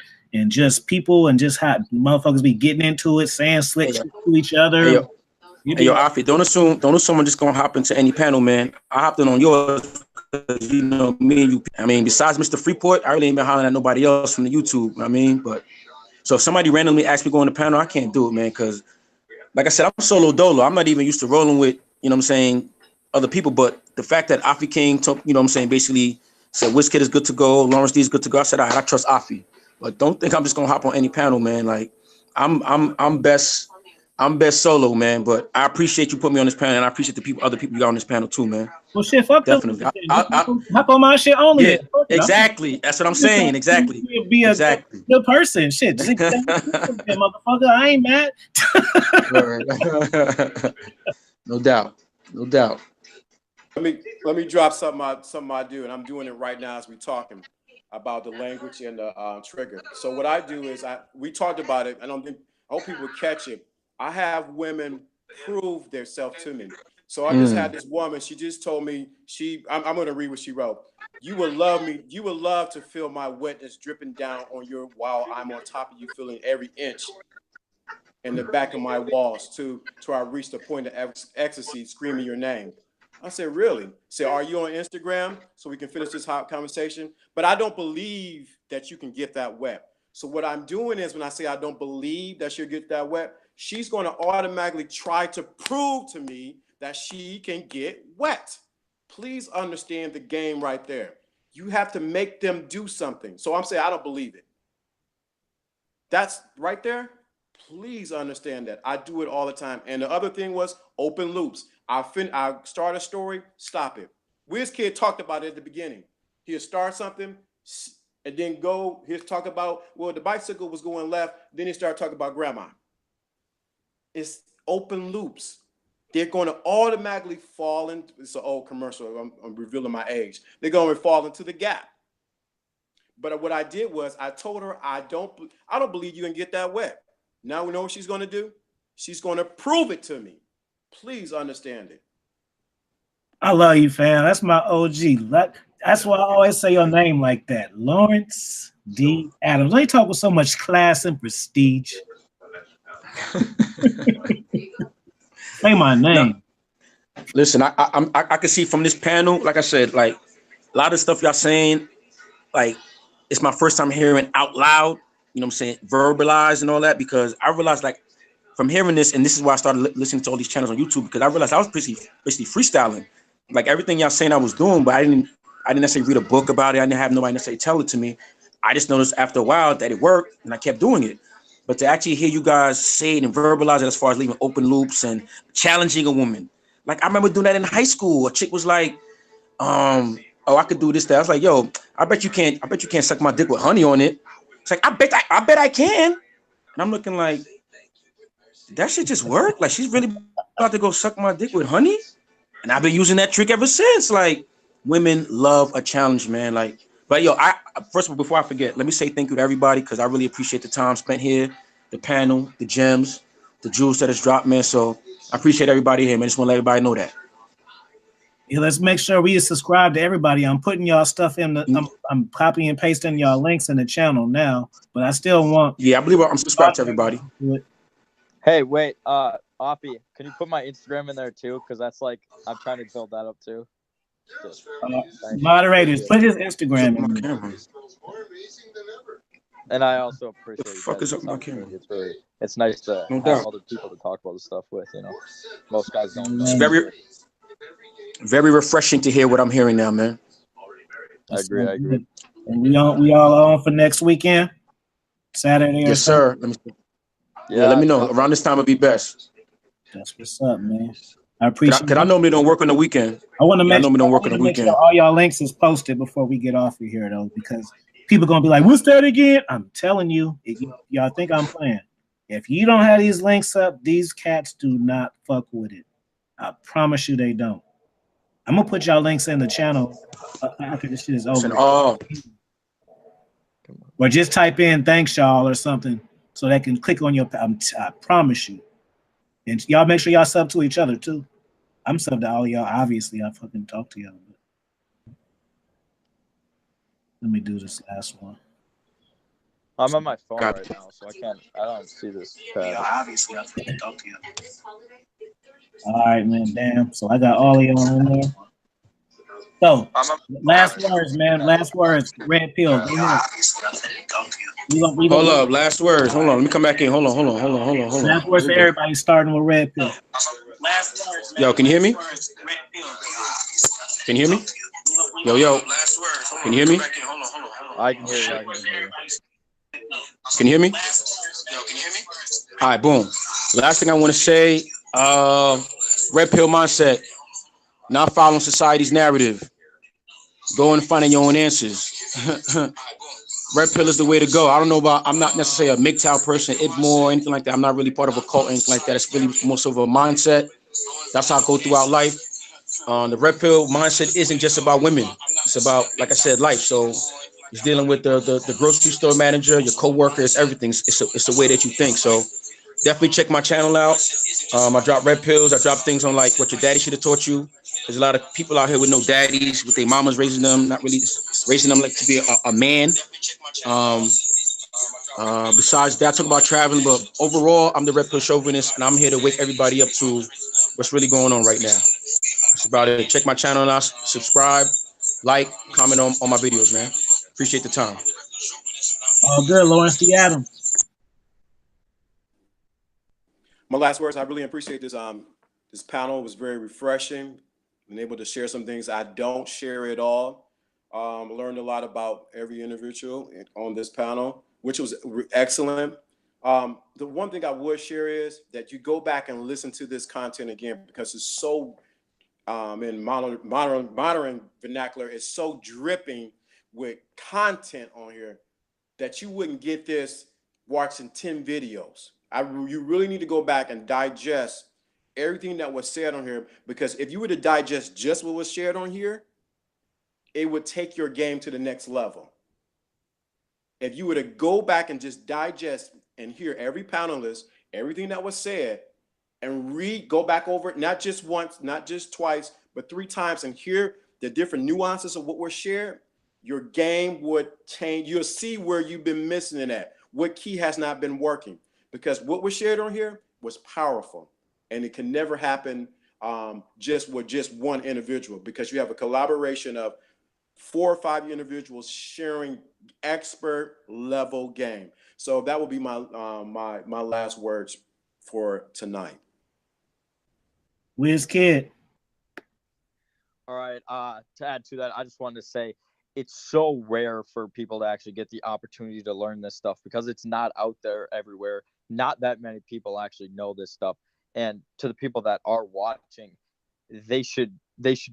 just people and just how motherfuckers be getting into it, saying slick shit to each other. Hey, yo, Afi, don't assume I'm just gonna hop into any panel, man. I hopped in on yours because you know me and you. I mean, besides Mr. Freeport, I really ain't been hollering at nobody else from the YouTube. I mean, but so if somebody randomly asks me to go on the panel, I can't do it, man, because like I said, I'm solo dolo. I'm not even used to rolling with, you know what I'm saying, other people. But the fact that Afi King took, you know what I'm saying, basically said Wiz Kid is good to go, Lawrence D is good to go. I said, all right, I trust Afi. But don't think I'm just gonna hop on any panel, man. Like I'm best solo, man. But I appreciate you putting me on this panel, and I appreciate the other people you got on this panel too, man. Well, shit, fuck definitely. Hop on my shit only. Yeah, exactly. That's what I'm saying. Exactly. Be a good person. Shit, just motherfucker. I ain't mad. No doubt. No doubt. Let me drop something I do, and I'm doing it right now as we're talking about the language and the trigger. So what I do is we talked about it, and I hope people catch it. I have women prove themselves to me. So I just had this woman. She just told me I'm going to read what she wrote. You would love me. You would love to feel my wetness dripping down on your while I'm on top of you, feeling every inch in the back of my walls till I reach the point of ecstasy, screaming your name. I said, really? Say, are you on Instagram so we can finish this hot conversation? But I don't believe that you can get that wet. So what I'm doing is when I say I don't believe that she'll get that wet, she's going to automatically try to prove to me that she can get wet. Please understand the game right there. You have to make them do something. So I'm saying I don't believe it. That's right there. Please understand that. I do it all the time. And the other thing was open loops. I start a story, stop it. Wiz Kid talked about it at the beginning. He'll start something and then he'll talk about, well, the bicycle was going left. Then he started talking about grandma. It's open loops. They're going to automatically fall into, it's an old commercial, I'm revealing my age. They're going to fall into the gap. But what I did was I told her, I don't believe you can get that wet. Now we know what she's going to do. She's going to prove it to me. Please understand it. I love you, fam. That's my OG. That's why I always say your name like that. Lawrence D. Adams. Why you talk with so much class and prestige? Say my name. No. Listen, I can see from this panel, like I said, like a lot of stuff y'all saying, like it's my first time hearing out loud, you know what I'm saying, verbalized and all that, because I realized like from hearing this, and this is why I started listening to all these channels on YouTube, because I realized I was basically freestyling. Like everything y'all saying I was doing, but I didn't necessarily read a book about it. I didn't have nobody necessarily tell it to me. I just noticed after a while that it worked and I kept doing it. But to actually hear you guys say it and verbalize it as far as leaving open loops and challenging a woman. Like I remember doing that in high school. A chick was like, oh, I could do this, that. I was like, yo, I bet you can't suck my dick with honey on it. It's like, I bet I can. And I'm looking like, that shit just worked? Like she's really about to go suck my dick with honey? And I've been using that trick ever since. Like women love a challenge, man. Like, but yo, first of all, before I forget, let me say thank you to everybody because I really appreciate the time spent here, the panel, the gems, the jewels that has dropped, man. So I appreciate everybody here, man. Just want to let everybody know that. Yeah, let's make sure we subscribe to everybody. I'm putting y'all stuff in I'm copying and pasting y'all links in the channel now, but I still want. Yeah, I believe I'm subscribed to everybody. Hey, wait, Afi, can you put my Instagram in there too? Because that's like I'm trying to build that up too. Moderators, put his Instagram in there. And I also appreciate the fuck is up my camera? It's nice to have other people to talk about this stuff with. You know, most guys don't know. It's very refreshing to hear what I'm hearing now, man. I agree. And we all on for next weekend, Saturday. Yes, sir. Let me. Yeah, let me know. Around this time would be best. That's what's up, man. I appreciate it. Because I normally don't work on the weekend. I want to make sure all y'all links is posted before we get off of here, though, because people gonna be like, "What's that again?" I'm telling you, y'all think I'm playing. If you don't have these links up, these cats do not fuck with it. I promise you, they don't. I'm gonna put y'all links in the channel after this shit is over. Or just type in "thanks y'all" or something so they can click on your. I promise you. And y'all make sure y'all sub to each other too. I'm sub to all of y'all. Obviously, I fucking talk to y'all. But let me do this last one. I'm on my phone right now, so I don't see this. Obviously, I fucking talk to y'all. All right, man. Damn. So I got all of y'all in there. So last words, man. Last words. Red pill. Go ahead. Hold up. Last words. Hold on. Let me come back in. Hold on. Last words for everybody, starting with red pill. Yo, can you hear me? Can you hear me? Yo. Can you hear me? I can hear you. Can you hear me? All right, boom. Last thing I want to say, red pill mindset, not following society's narrative, going and finding your own answers. Red pill is the way to go. I don't know about, I'm not necessarily a MGTOW person, more, anything like that. I'm not really part of a cult or anything like that. It's really more so of a mindset. That's how I go throughout life. The red pill mindset isn't just about women. It's about, like I said, life. So it's dealing with the grocery store manager, your coworkers, everything. It's the way that you think. So definitely check my channel out. I drop red pills. I drop things on like what your daddy should have taught you. There's a lot of people out here with no daddies, with their mamas raising them, not really raising them like to be a man. Besides that, I talk about traveling, but overall, I'm the red pill chauvinist, and I'm here to wake everybody up to what's really going on right now. That's about it. Check my channel out, subscribe, like, comment on my videos, man. Appreciate the time. All good, Lawrence D. Adams. My last words, I really appreciate this. This panel was very refreshing. Been able to share some things. I don't share it all. Learned a lot about every individual on this panel, which was excellent. The one thing I would share is that you go back and listen to this content again, because it's so in modern vernacular, it's so dripping with content on here that you wouldn't get this watching 10 videos. You really need to go back and digest everything that was said on here, because if you were to digest just what was shared on here, it would take your game to the next level. If you were to go back and just digest and hear every panelist, everything that was said, and go back over it, not just once, not just twice, but 3 times, and hear the different nuances of what was shared, your game would change. You'll see where you've been missing it at, what key has not been working, because what was shared on here was powerful, and it can never happen just with just one individual, because you have a collaboration of 4 or 5 individuals sharing expert level game. So that will be my my last words for tonight. Wiz Kid. All right. To add to that, I just wanted to say it's so rare for people to actually get the opportunity to learn this stuff, because it's not out there everywhere. Not that many people actually know this stuff. And to the people that are watching, they should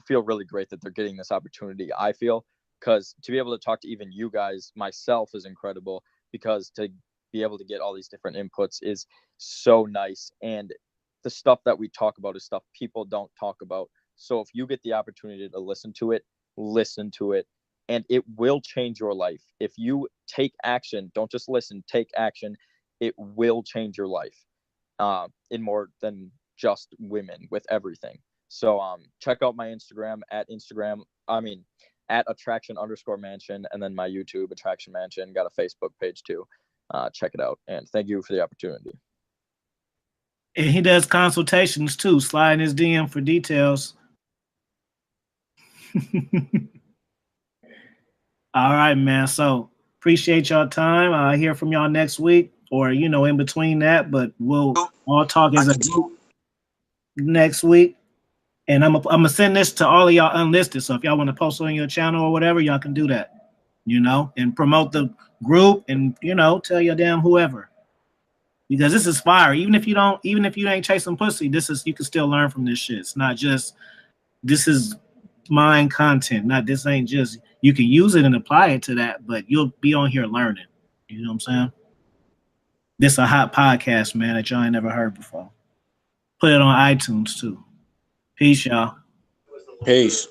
feel really great that they're getting this opportunity, I feel, because to be able to talk to even you guys, myself, is incredible, because to be able to get all these different inputs is so nice. And the stuff that we talk about is stuff people don't talk about. So if you get the opportunity to listen to it, and it will change your life. If you take action, don't just listen, take action, it will change your life in more than just women, with everything. So check out my Instagram at attraction_mansion, and then my YouTube, Attraction Mansion. Got a Facebook page too. Check it out, and thank you for the opportunity. And he does consultations too. Slide in his DM for details. All right, man. So appreciate y'all time. I'll hear from y'all next week, or in between that, but we'll all talk as a group next week. And I'm gonna send this to all of y'all unlisted. So if y'all want to post on your channel or whatever, y'all can do that. you know, and promote the group and, you know, tell your damn whoever. Because this is fire. Even if you ain't chasing pussy, you can still learn from this shit. It's not just, this is mind content. This ain't just, you can use it and apply it to that, but you'll be on here learning. You know what I'm saying? This a hot podcast, man, that y'all ain't never heard before. Put it on iTunes too. Peace, y'all. Peace.